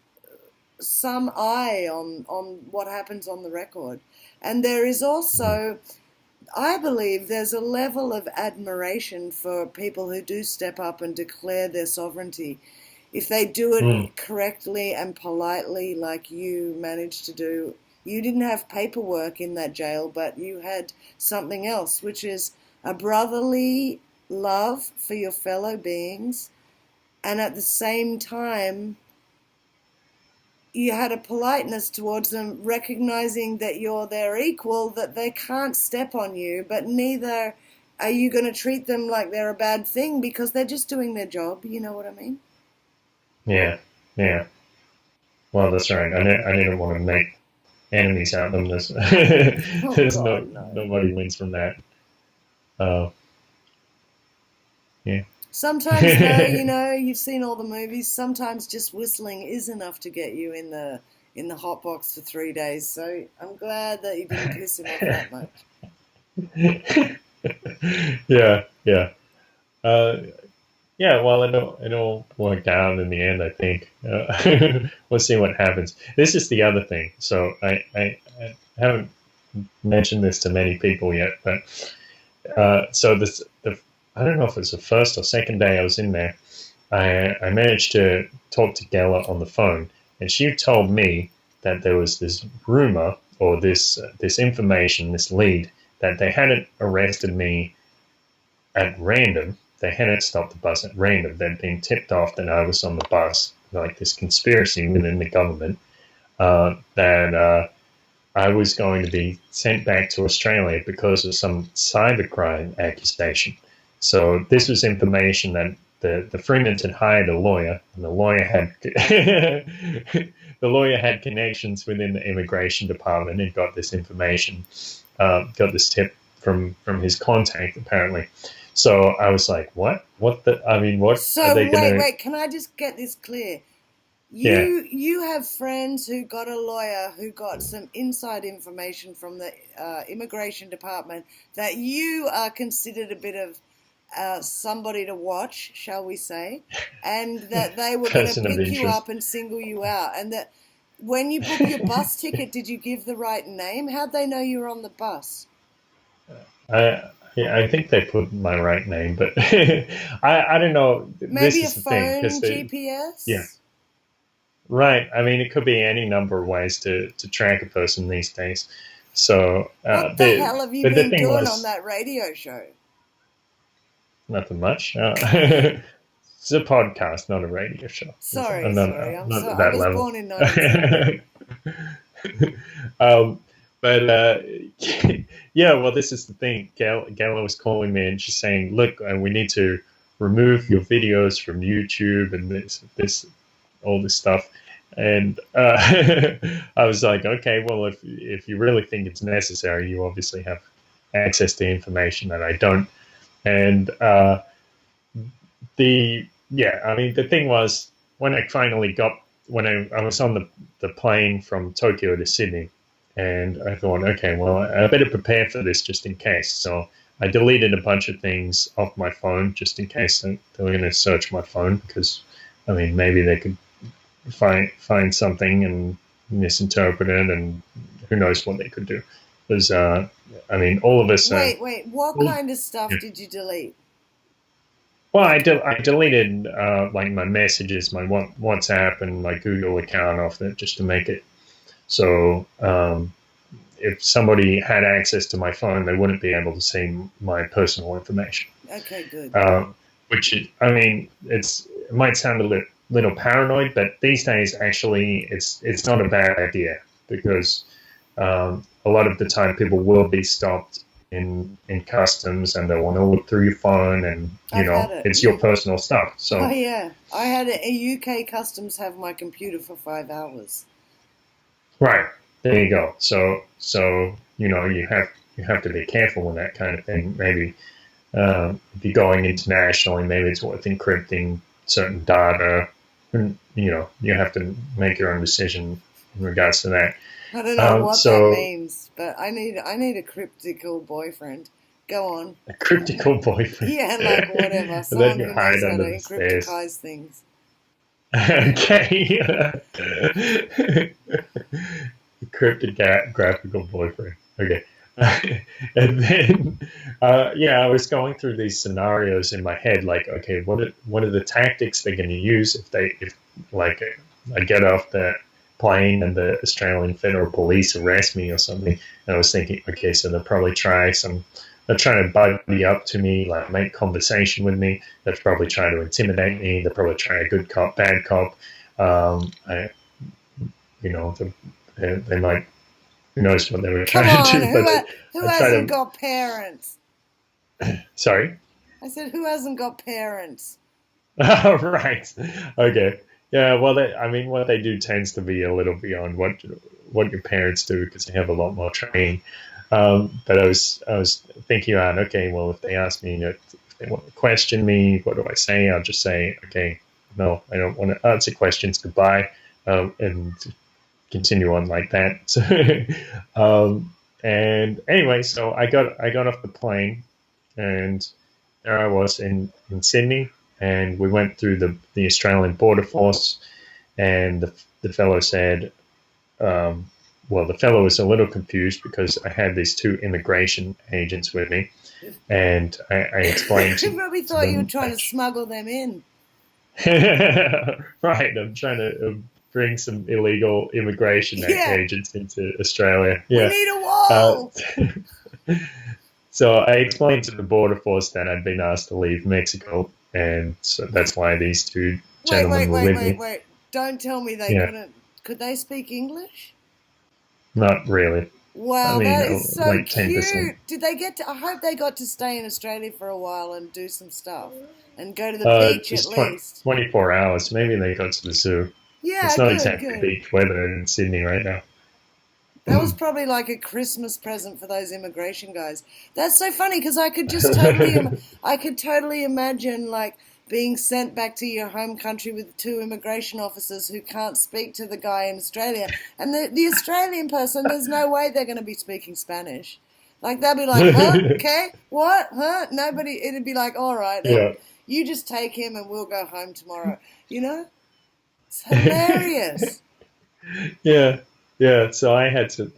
[SPEAKER 1] some eye on what happens on the record. And there is also, I believe, there's a level of admiration for people who do step up and declare their sovereignty. If they do it correctly and politely like you managed to do. You didn't have paperwork in that jail, but you had something else, which is a brotherly love for your fellow beings, and at the same time, you had a politeness towards them, recognizing that you're their equal, that they can't step on you, but neither are you going to treat them like they're a bad thing because they're just doing their job. You know what I mean?
[SPEAKER 2] Yeah. Well, that's right. I didn't want to make enemies out of them. Nobody wins from that. Yeah.
[SPEAKER 1] Sometimes, though, you've seen all the movies. Sometimes just whistling is enough to get you in the hot box for 3 days. So I'm glad that you didn't piss him off that much.
[SPEAKER 2] Yeah. Well, it all worked out in the end, I think. We'll see what happens. This is the other thing. So I haven't mentioned this to many people yet, but I don't know if it was the first or second day I was in there, I managed to talk to Gela on the phone, and she told me that there was this rumor or this information, this lead, that they hadn't arrested me at random. They hadn't stopped the bus at random. They'd been tipped off that I was on the bus, like this conspiracy within the government, that I was going to be sent back to Australia because of some cybercrime accusation. So this was information that the Freemans had hired a lawyer, and the lawyer had connections within the immigration department and got this information, got this tip from his contact apparently. So I was like, what? What are they going to...
[SPEAKER 1] Wait, can I just get this clear? You have friends who got a lawyer who got some inside information from the immigration department that you are considered a bit of somebody to watch, shall we say, and that they were going to pick you up and single you out. And that when you booked your bus ticket, did you give the right name? How'd they know you were on the bus?
[SPEAKER 2] I think they put my right name, but I don't know.
[SPEAKER 1] Maybe
[SPEAKER 2] this
[SPEAKER 1] a
[SPEAKER 2] is
[SPEAKER 1] phone
[SPEAKER 2] the thing,
[SPEAKER 1] GPS?
[SPEAKER 2] Yeah. Right. I mean, it could be any number of ways to track a person these days. So
[SPEAKER 1] what the hell have you been doing on that radio show?
[SPEAKER 2] Nothing much. It's a podcast, not a radio show.
[SPEAKER 1] Sorry.
[SPEAKER 2] I'm
[SPEAKER 1] I was born in 1970.
[SPEAKER 2] Well, this is the thing. Gala was calling me and she's saying, look, we need to remove your videos from YouTube and this all this stuff. And I was like, okay, well, if you really think it's necessary, you obviously have access to information that I don't. And the thing was, when I was on the plane from Tokyo to Sydney, and I thought, okay, well, I better prepare for this just in case. So I deleted a bunch of things off my phone just in case they were going to search my phone, because, I mean, maybe they could find something and misinterpret it, and who knows what they could do. Because, I mean, all of us...
[SPEAKER 1] Wait, what kind of stuff did you delete?
[SPEAKER 2] Well, I deleted like my messages, my WhatsApp, and my Google account off it just to make it so if somebody had access to my phone, they wouldn't be able to see my personal information.
[SPEAKER 1] Okay, good.
[SPEAKER 2] Which I mean, it might sound a little paranoid, but these days actually it's not a bad idea, because a lot of the time people will be stopped in customs, and they want to look through your phone, and it's your personal stuff. So
[SPEAKER 1] I had a UK customs have my computer for 5 hours.
[SPEAKER 2] Right, there you go. So you have to be careful with that kind of thing. Maybe if you're going internationally, maybe it's worth encrypting certain data. You have to make your own decision in regards to that.
[SPEAKER 1] I don't know what that means, but I need a cryptical boyfriend. Go on.
[SPEAKER 2] A cryptical boyfriend?
[SPEAKER 1] Yeah, like whatever. Someone who knows how to encryptize things.
[SPEAKER 2] Okay. Cryptographical boyfriend. Okay. And then, I was going through these scenarios in my head, like, okay, what are the tactics they're going to use if I get off the plane and the Australian Federal Police arrest me or something. And I was thinking, okay, so they'll probably they're trying to buddy up to me, like make conversation with me. They're probably trying to intimidate me. They're probably trying a good cop, bad cop. They might, who knows what they were trying to do.
[SPEAKER 1] Who hasn't got parents?
[SPEAKER 2] Sorry?
[SPEAKER 1] I said, who hasn't got parents?
[SPEAKER 2] Oh, right. Okay. Yeah, well, what they do tends to be a little beyond what your parents do, because they have a lot more training. But I was thinking about, okay, well, if they ask me, if they want to question me, what do I say? I'll just say, okay, no, I don't want to answer questions, goodbye, and continue on like that. And anyway, so I got off the plane, and there I was in Sydney. And we went through the Australian Border Force, and the fellow said, the fellow was a little confused because I had these two immigration agents with me, and I explained to
[SPEAKER 1] them. He probably thought you were trying to smuggle them in.
[SPEAKER 2] Right, I'm trying to bring some illegal immigration agents into Australia. Yeah.
[SPEAKER 1] We need a wall!
[SPEAKER 2] So I explained to the Border Force that I'd been asked to leave Mexico, and so that's why these two gentlemen were with me.
[SPEAKER 1] Wait. Don't tell me they couldn't. Could they speak English?
[SPEAKER 2] Not really.
[SPEAKER 1] Wow, that is so
[SPEAKER 2] like
[SPEAKER 1] cute.
[SPEAKER 2] 10%.
[SPEAKER 1] Did they I hope they got to stay in Australia for a while and do some stuff and go to the beach at least.
[SPEAKER 2] 24 hours. Maybe they got to the zoo.
[SPEAKER 1] Yeah,
[SPEAKER 2] it's not exactly beach weather in Sydney right now.
[SPEAKER 1] That was probably like a Christmas present for those immigration guys. That's so funny, because I could just totally imagine like being sent back to your home country with two immigration officers who can't speak to the guy in Australia, and the Australian person, there's no way they're going to be speaking Spanish. Like they'll be like, huh? Okay, what? Huh? Nobody. It'd be like, all right, you just take him and we'll go home tomorrow. It's hilarious.
[SPEAKER 2] Yeah, so I had to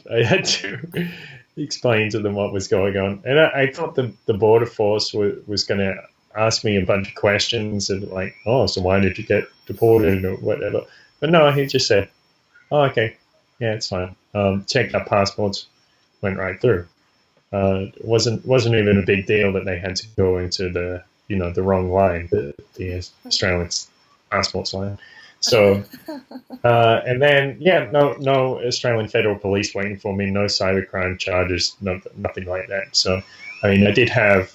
[SPEAKER 2] explain to them what was going on, and I thought the Border Force was going to ask me a bunch of questions and like, oh, so why did you get deported or whatever? But no, he just said, oh, okay, yeah, it's fine. Checked our passports, went right through. It wasn't even a big deal that they had to go into the wrong line, the Australian passports line. So, and then, no Australian Federal Police waiting for me, no cybercrime charges, nothing like that. So, I mean, I did have,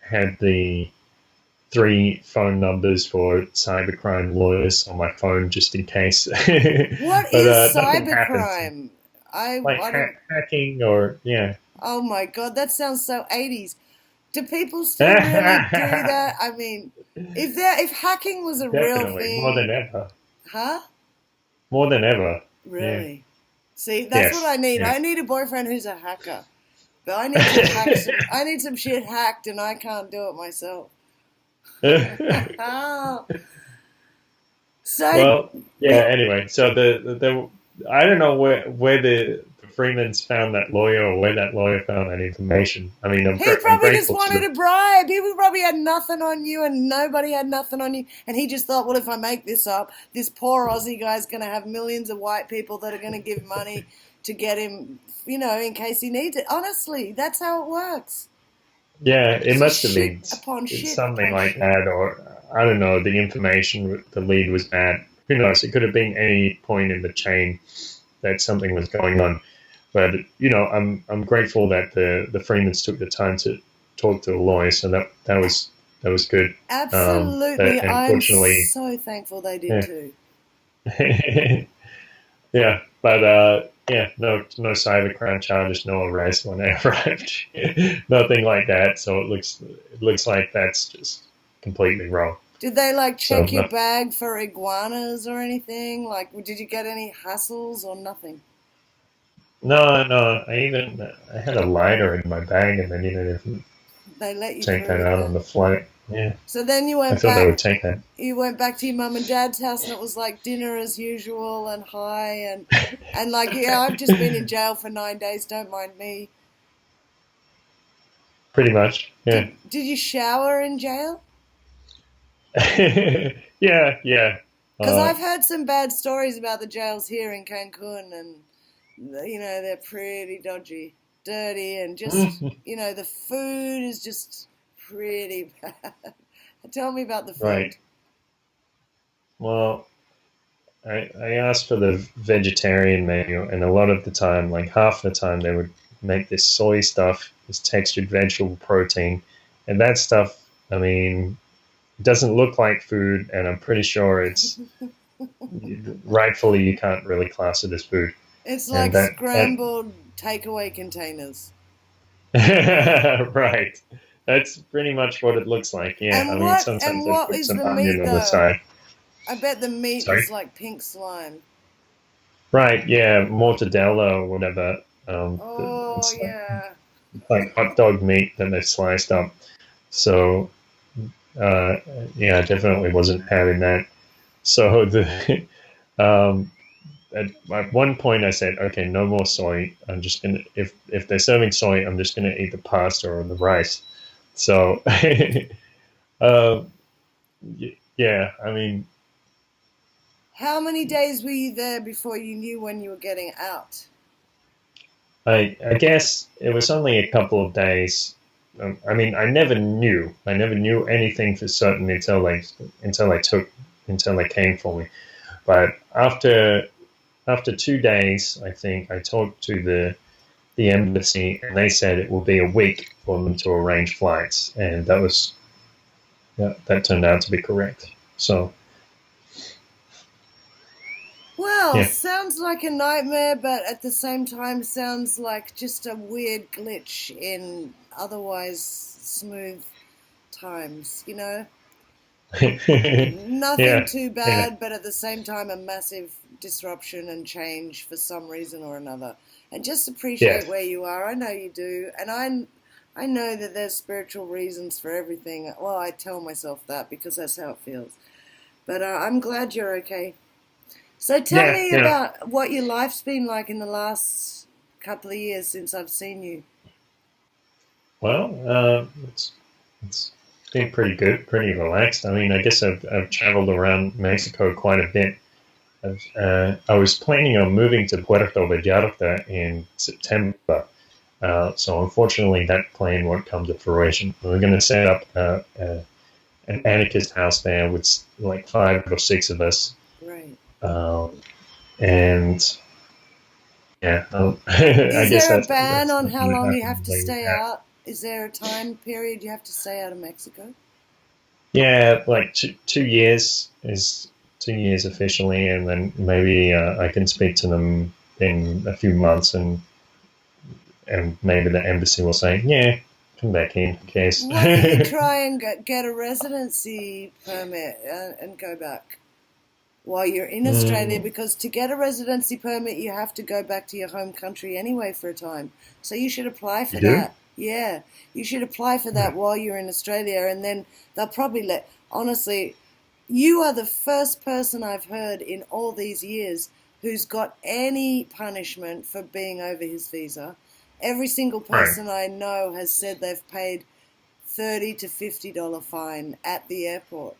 [SPEAKER 2] had the 3 phone numbers for cybercrime lawyers on my phone just in case.
[SPEAKER 1] What
[SPEAKER 2] But
[SPEAKER 1] is
[SPEAKER 2] nothing happens.
[SPEAKER 1] cybercrime?
[SPEAKER 2] Like
[SPEAKER 1] I don't.
[SPEAKER 2] hacking or yeah.
[SPEAKER 1] Oh my God, that sounds so 80s. Do people still really do that? I mean, if hacking was a real
[SPEAKER 2] Definitely more
[SPEAKER 1] thing,
[SPEAKER 2] than ever.
[SPEAKER 1] huh?
[SPEAKER 2] More than ever. Yeah.
[SPEAKER 1] Really? See, that's what I
[SPEAKER 2] Yes.
[SPEAKER 1] need.
[SPEAKER 2] Yeah.
[SPEAKER 1] I need a boyfriend who's a hacker. But I need to hack some. I need some shit hacked, and I can't do it myself. So,
[SPEAKER 2] Well, yeah. Anyway, so the I don't know where the Freemans found that lawyer or where that lawyer found that information. I mean,
[SPEAKER 1] he
[SPEAKER 2] I'm
[SPEAKER 1] probably just
[SPEAKER 2] grateful to
[SPEAKER 1] wanted
[SPEAKER 2] the
[SPEAKER 1] a bribe. He probably had nothing on you, and nobody had nothing on you. And he just thought, well, if I make this up, this poor Aussie guy's going to have millions of white people that are going to give money to get him, in case he needs it. Honestly, that's how it works.
[SPEAKER 2] yeah. It
[SPEAKER 1] It's
[SPEAKER 2] must have
[SPEAKER 1] shit
[SPEAKER 2] been
[SPEAKER 1] upon shit
[SPEAKER 2] something
[SPEAKER 1] upon
[SPEAKER 2] like
[SPEAKER 1] shit.
[SPEAKER 2] that, or I don't know. The information the lead was bad. Who knows? It could have been any point in the chain that something was going on. But I'm grateful that the Freemans took the time to talk to a lawyer, so that was good.
[SPEAKER 1] Absolutely.
[SPEAKER 2] But
[SPEAKER 1] I'm
[SPEAKER 2] unfortunately,
[SPEAKER 1] so thankful they did
[SPEAKER 2] yeah,
[SPEAKER 1] too.
[SPEAKER 2] yeah. But yeah, no cybercrime charges, no arrest when they arrived, nothing like that. So it looks like that's just completely wrong.
[SPEAKER 1] Did they
[SPEAKER 2] So
[SPEAKER 1] check your
[SPEAKER 2] no,
[SPEAKER 1] bag for iguanas or anything? Did you get any hassles or nothing?
[SPEAKER 2] no. I had a lighter in my bag, and they didn't even
[SPEAKER 1] They let you
[SPEAKER 2] take
[SPEAKER 1] through
[SPEAKER 2] that
[SPEAKER 1] with
[SPEAKER 2] out on
[SPEAKER 1] that.
[SPEAKER 2] the flight. Yeah,
[SPEAKER 1] So then
[SPEAKER 2] I thought they would take that.
[SPEAKER 1] you went back to your mum and dad's house and it was like dinner as usual and high and yeah, I've just been in jail for 9 days, don't mind me.
[SPEAKER 2] Pretty much, yeah.
[SPEAKER 1] Did you shower in jail?
[SPEAKER 2] Yeah, yeah.
[SPEAKER 1] Because
[SPEAKER 2] Uh,
[SPEAKER 1] I've heard some bad stories about the jails here in Cancun, and they're pretty dodgy, dirty, and just the food is just pretty bad. Tell me about the food.
[SPEAKER 2] right. Well, I asked for the vegetarian menu, and a lot of the time, like half the time, they would make this soy stuff, this textured vegetable protein, and that stuff. I mean, it doesn't look like food, and I'm pretty sure it's rightfully you can't really class it as food.
[SPEAKER 1] It's
[SPEAKER 2] And
[SPEAKER 1] like
[SPEAKER 2] that
[SPEAKER 1] scrambled takeaway containers.
[SPEAKER 2] right. That's pretty much what it looks like. Yeah, I
[SPEAKER 1] And
[SPEAKER 2] mean,
[SPEAKER 1] and
[SPEAKER 2] sometimes they
[SPEAKER 1] what
[SPEAKER 2] put
[SPEAKER 1] is
[SPEAKER 2] some
[SPEAKER 1] the
[SPEAKER 2] onion
[SPEAKER 1] meat
[SPEAKER 2] on the
[SPEAKER 1] though?
[SPEAKER 2] side.
[SPEAKER 1] I bet the meat
[SPEAKER 2] Sorry.
[SPEAKER 1] is like pink slime.
[SPEAKER 2] Right, yeah, mortadella or whatever.
[SPEAKER 1] Oh
[SPEAKER 2] It's
[SPEAKER 1] yeah.
[SPEAKER 2] like hot dog meat that they've sliced up. So, uh, yeah, I definitely wasn't having that. So um, at one point I said, okay, no more soy. I'm just gonna if they're serving soy, I'm just gonna eat the pasta or the rice. So, uh, yeah, I mean,
[SPEAKER 1] How many days were you there before you knew when you were getting out?
[SPEAKER 2] I guess it was only a couple of days. I mean, I never knew. I never knew anything for certain until they came for me. But after 2 days, I think I talked to the embassy, and they said it will be a week for them to arrange flights, and that turned out to be correct. So
[SPEAKER 1] Well,
[SPEAKER 2] yeah,
[SPEAKER 1] sounds like a nightmare, but at the same time sounds like just a weird glitch in otherwise smooth times. Nothing
[SPEAKER 2] yeah,
[SPEAKER 1] too
[SPEAKER 2] yeah,
[SPEAKER 1] bad, but at the same time a massive disruption and change for some reason or another. And just appreciate
[SPEAKER 2] yes,
[SPEAKER 1] where you are. I know you do. And I know that there's spiritual reasons for everything. Well, I tell myself that because that's how it feels. But I'm glad you're okay. So tell
[SPEAKER 2] yeah,
[SPEAKER 1] me
[SPEAKER 2] yeah.
[SPEAKER 1] about what your life's been like in the last couple of years since I've seen you.
[SPEAKER 2] Well, it's been pretty good, pretty relaxed. I mean, I guess I've traveled around Mexico quite a bit. I was planning on moving to Puerto Vallarta in September, so unfortunately that plan won't come to fruition. We're going to set up an anarchist house there with like 5 or 6 of us,
[SPEAKER 1] Great.
[SPEAKER 2] um, and yeah, I
[SPEAKER 1] Is
[SPEAKER 2] guess
[SPEAKER 1] there a ban
[SPEAKER 2] that's
[SPEAKER 1] on
[SPEAKER 2] not
[SPEAKER 1] how
[SPEAKER 2] going to
[SPEAKER 1] long you
[SPEAKER 2] happen
[SPEAKER 1] have
[SPEAKER 2] the
[SPEAKER 1] to
[SPEAKER 2] way we
[SPEAKER 1] stay
[SPEAKER 2] have.
[SPEAKER 1] out? Is there a time period you have to stay out of Mexico?
[SPEAKER 2] Yeah, like 2 years is 2 years officially, and then maybe I can speak to them in a few months, and maybe the embassy will say, yeah, come back in case.
[SPEAKER 1] Why don't you try and get a residency permit and go back while you're in Australia?
[SPEAKER 2] Mm,
[SPEAKER 1] Because to get a residency permit, you have to go back to your home country anyway for a time. So you should apply for
[SPEAKER 2] you do?
[SPEAKER 1] that. Yeah, you should apply for that
[SPEAKER 2] Mm,
[SPEAKER 1] while you're in Australia, and then they'll probably let. Honestly, you are the first person I've heard in all these years who's got any punishment for being over his visa. Every single
[SPEAKER 2] right.
[SPEAKER 1] person I know has said they've paid $30 to $50 fine at the airport,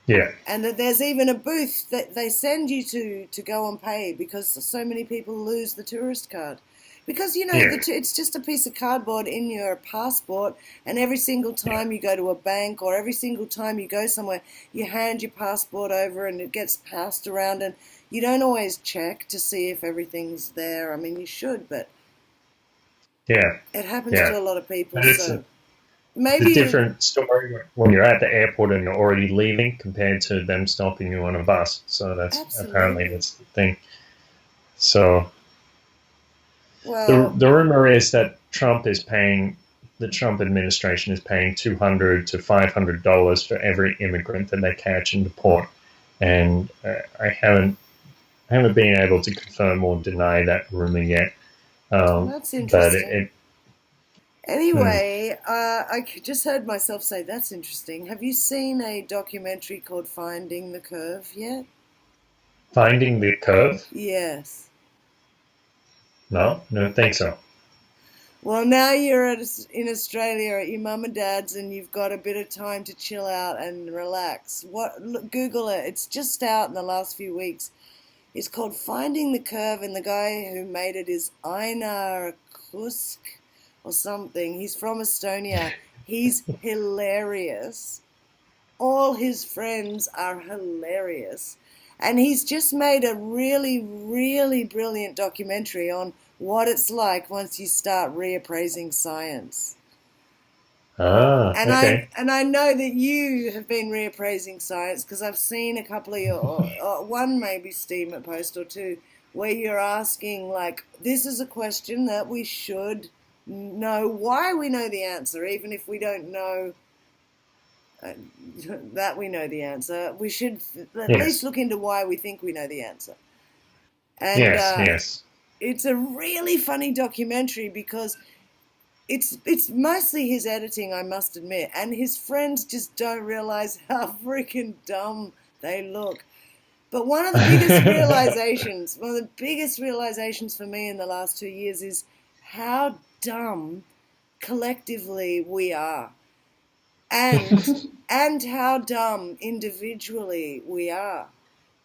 [SPEAKER 2] Yeah.
[SPEAKER 1] and that there's even a booth that they send you to go and pay because so many people lose the tourist card. Because
[SPEAKER 2] Yeah.
[SPEAKER 1] it's just a piece of cardboard in your passport, and every single
[SPEAKER 2] Yeah.
[SPEAKER 1] time you go to a bank or every single time you go somewhere, you hand your passport over and it gets passed around, and you don't always check to see if everything's there. I mean, you should, but
[SPEAKER 2] Yeah.
[SPEAKER 1] it happens
[SPEAKER 2] Yeah.
[SPEAKER 1] to a lot of people,
[SPEAKER 2] But
[SPEAKER 1] so
[SPEAKER 2] it's a
[SPEAKER 1] maybe
[SPEAKER 2] different story when you're at the airport and you're already leaving compared to them stopping you on a bus. So
[SPEAKER 1] absolutely.
[SPEAKER 2] that's the thing. So the
[SPEAKER 1] Well,
[SPEAKER 2] the rumor is that the Trump administration is paying $200 to $500 for every immigrant that they catch and deport, and I haven't been able to confirm or deny that rumor yet.
[SPEAKER 1] that's
[SPEAKER 2] But
[SPEAKER 1] interesting.
[SPEAKER 2] hmm,
[SPEAKER 1] Anyway, I just heard myself say that's interesting. Have you seen a documentary called Finding the Curve yet?
[SPEAKER 2] finding the curve.
[SPEAKER 1] Yes.
[SPEAKER 2] No, no, think so.
[SPEAKER 1] Well, now you're in Australia at your mum and dad's, and you've got a bit of time to chill out and relax. Google it. It's just out in the last few weeks. It's called Finding the Curve, and the guy who made it is anarchist or something. He's from Estonia. He's hilarious. All his friends are hilarious. And he's just made a really, really brilliant documentary on what it's like once you start reappraising science.
[SPEAKER 2] Ah,
[SPEAKER 1] And I
[SPEAKER 2] okay.
[SPEAKER 1] and I know that you have been reappraising science because I've seen a couple of one maybe statement post or two where you're asking like this is a question that we should know why we know the answer even if we don't know uh, that we know the answer. We should at least
[SPEAKER 2] Yes,
[SPEAKER 1] look into why we think we know the answer. And
[SPEAKER 2] yes, yes,
[SPEAKER 1] it's a really funny documentary because it's mostly his editing, I must admit, and his friends just don't realize how freaking dumb they look. But one of the biggest realizations for me in the last 2 years is how dumb collectively we are, and and how dumb individually we are.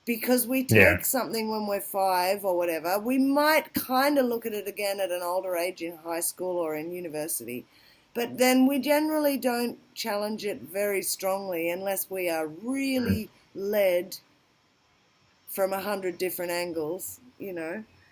[SPEAKER 1] Because we
[SPEAKER 2] yeah,
[SPEAKER 1] take something when we're five or whatever, we might kind of look at it again at an older age in high school or in university, but then we generally don't challenge it very strongly unless we are really led from 100 different angles.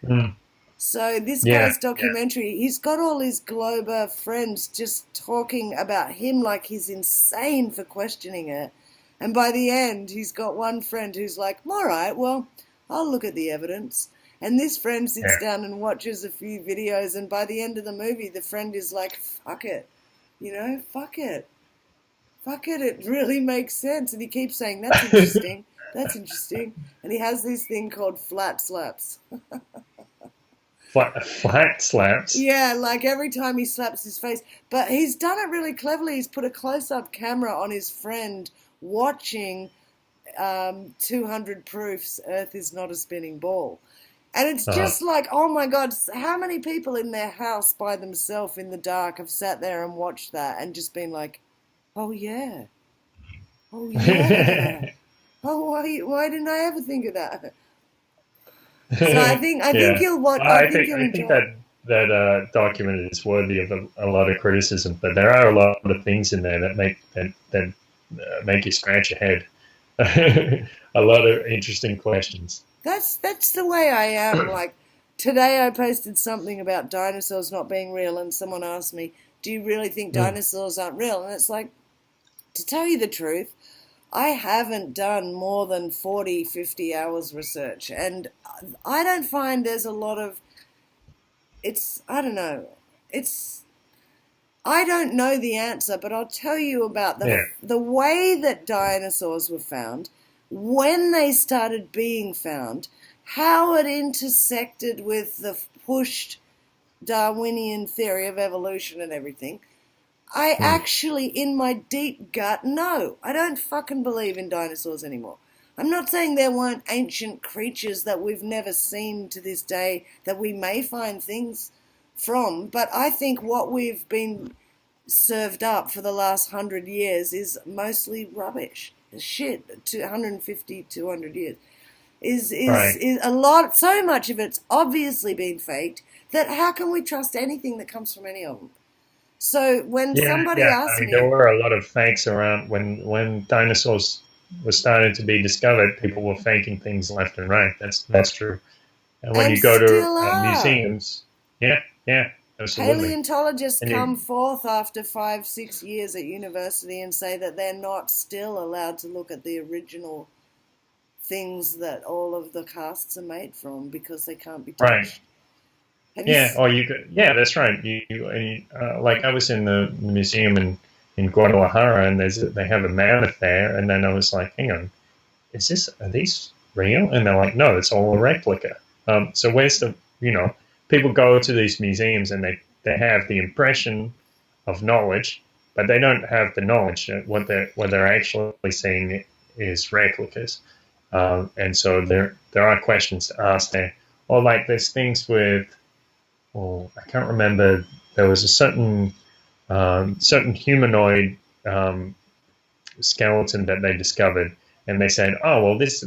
[SPEAKER 2] mm,
[SPEAKER 1] So this
[SPEAKER 2] yeah,
[SPEAKER 1] guy's
[SPEAKER 2] yeah,
[SPEAKER 1] documentary, he's got all his Glober friends just talking about him like he's insane for questioning it. And by the end, he's got one friend who's like, all right, well, I'll look at the evidence. And this friend sits
[SPEAKER 2] yeah.
[SPEAKER 1] down and watches a few videos. And by the end of the movie, the friend is like, fuck it. Fuck it. Fuck it. It really makes sense. And he keeps saying, that's interesting. That's interesting. And he has this thing called flat slaps.
[SPEAKER 2] Flat slaps.
[SPEAKER 1] Yeah, like every time he slaps his face. But he's done it really cleverly. He's put a close up camera on his friend watching 200 proofs Earth is not a spinning ball. And it's
[SPEAKER 2] Uh,
[SPEAKER 1] just like, oh my God, how many people in their house by themselves in the dark have sat there and watched that and just been like, oh yeah, oh yeah, oh why didn't I ever think of that? So I think
[SPEAKER 2] yeah,
[SPEAKER 1] you'll watch. I
[SPEAKER 2] I
[SPEAKER 1] think
[SPEAKER 2] think
[SPEAKER 1] you'll
[SPEAKER 2] I think
[SPEAKER 1] enjoy it.
[SPEAKER 2] that document is worthy of a lot of criticism, but there are a lot of things in there that make you scratch your head. A lot of interesting questions.
[SPEAKER 1] That's the way I am. Like today, I posted something about dinosaurs not being real, and someone asked me, "Do you really think
[SPEAKER 2] Mm,
[SPEAKER 1] dinosaurs aren't real?" And it's like, To tell you the truth, I haven't done more than 40, 50 hours research, and I don't find there's a lot of, I don't know, I don't know the answer, but I'll tell you about
[SPEAKER 2] Yeah.
[SPEAKER 1] the way that dinosaurs were found, when they started being found, how it intersected with the pushed Darwinian theory of evolution and everything. I actually, in my deep gut, no, I don't fucking believe in dinosaurs anymore. I'm not saying there weren't ancient creatures that we've never seen to this day that we may find things from, but I think what we've been served up for the last 100 years is mostly rubbish. Shit, 150, 200 years. Is a lot, so much of it's obviously been faked that how can we trust anything that comes from any of them? So when somebody asked me...
[SPEAKER 2] there were a lot of fakes around when dinosaurs were starting to be discovered. People were faking things left and right. That's true. And when you go to museums, absolutely.
[SPEAKER 1] Paleontologists come forth after 5-6 years at university and say that they're not still allowed to look at the original things that all of the casts are made from because they can't be touched.
[SPEAKER 2] Right. That's right. Like I was in the museum in Guadalajara, and they have a mammoth there, and then I was like, hang on, are these real? And they're like, no, it's all a replica. So where's people go to these museums and they have the impression of knowledge, but they don't have the knowledge. What they're actually seeing is replicas. And so there are questions to ask there. Or like there's things with, I can't remember, there was a certain humanoid skeleton that they discovered, and they said, oh, well, this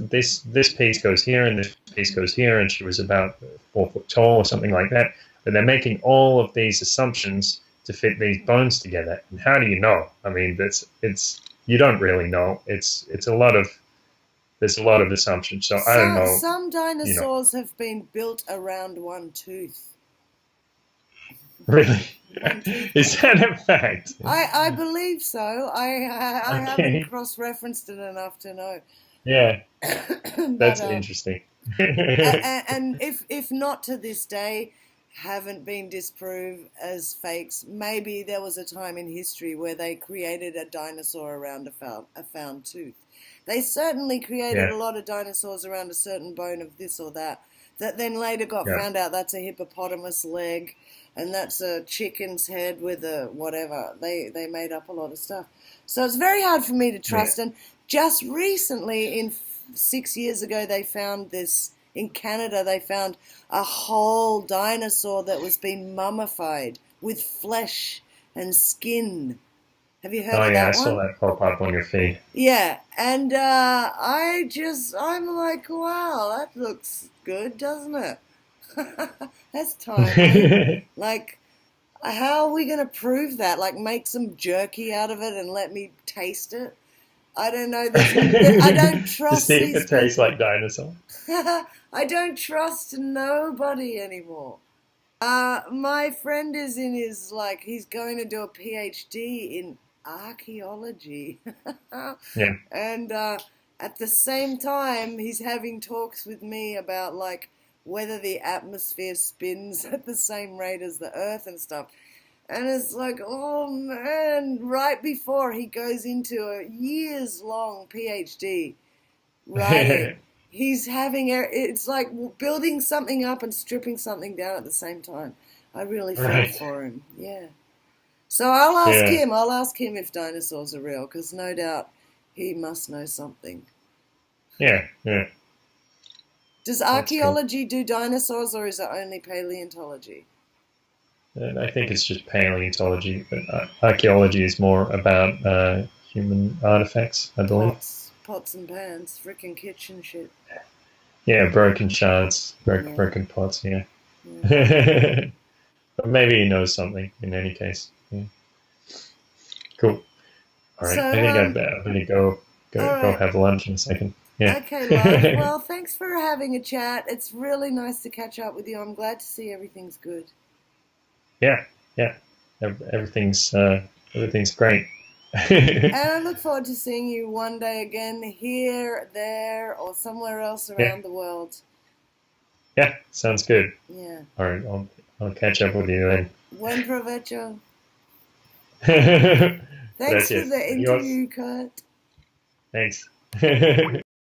[SPEAKER 2] piece goes here and this piece goes here, and she was about 4 foot tall or something like that. But they're making all of these assumptions to fit these bones together. And how do you know? I mean, you don't really know. There's a lot of assumptions. So I don't know.
[SPEAKER 1] Some dinosaurs have been built around one tooth.
[SPEAKER 2] Really? Is that a fact?
[SPEAKER 1] I believe so. I haven't cross-referenced it enough to know.
[SPEAKER 2] Yeah, that's interesting.
[SPEAKER 1] and if not to this day, haven't been disproved as fakes, maybe there was a time in history where they created a dinosaur around a found tooth. They certainly created a lot of dinosaurs around a certain bone of this or that then later got found out that's a hippopotamus leg, and that's a chicken's head with a whatever. They made up a lot of stuff. So it's very hard for me to trust. Yeah. And just recently, 6 years ago, they found this, in Canada, they found a whole dinosaur that was being mummified with flesh and skin. Have you heard of that one? Oh, yeah, I
[SPEAKER 2] saw that pop up on your feed.
[SPEAKER 1] Yeah, and I'm like, wow, that looks good, doesn't it? That's timely. Like, how are we going to prove that? Like, make some jerky out of it and let me taste it? I don't know. I don't trust
[SPEAKER 2] to see if it tastes like dinosaur.
[SPEAKER 1] I don't trust nobody anymore. My friend is he's going to do a PhD in archaeology.
[SPEAKER 2] Yeah.
[SPEAKER 1] And at the same time, he's having talks with me about, like, whether the atmosphere spins at the same rate as the Earth and stuff. And it's like, oh, man, right before he goes into a years-long PhD, right? He's having, it's like building something up and stripping something down at the same time. I really feel for him, yeah. So I'll ask him if dinosaurs are real, because no doubt he must know something.
[SPEAKER 2] Yeah.
[SPEAKER 1] Does archaeology do dinosaurs, or is it only paleontology?
[SPEAKER 2] I think it's just paleontology, but archaeology is more about human artifacts, I believe.
[SPEAKER 1] Pots and pans, frickin' kitchen shit.
[SPEAKER 2] Yeah, broken shards, broken pots, yeah. But maybe he knows something, in any case. Yeah. Cool. All right, so, I think I'm going to go have lunch in a second. Yeah.
[SPEAKER 1] Okay, love. Well, thanks for having a chat. It's really nice to catch up with you. I'm glad to see everything's good.
[SPEAKER 2] Yeah. Everything's great.
[SPEAKER 1] And I look forward to seeing you one day again here, there, or somewhere else
[SPEAKER 2] Yeah,
[SPEAKER 1] around the world.
[SPEAKER 2] yeah, sounds good.
[SPEAKER 1] Yeah.
[SPEAKER 2] All right, I'll catch up with you then.
[SPEAKER 1] Buen provecho. Thanks for
[SPEAKER 2] Gracias.
[SPEAKER 1] the
[SPEAKER 2] Adios.
[SPEAKER 1] interview, Kurt.
[SPEAKER 2] Thanks.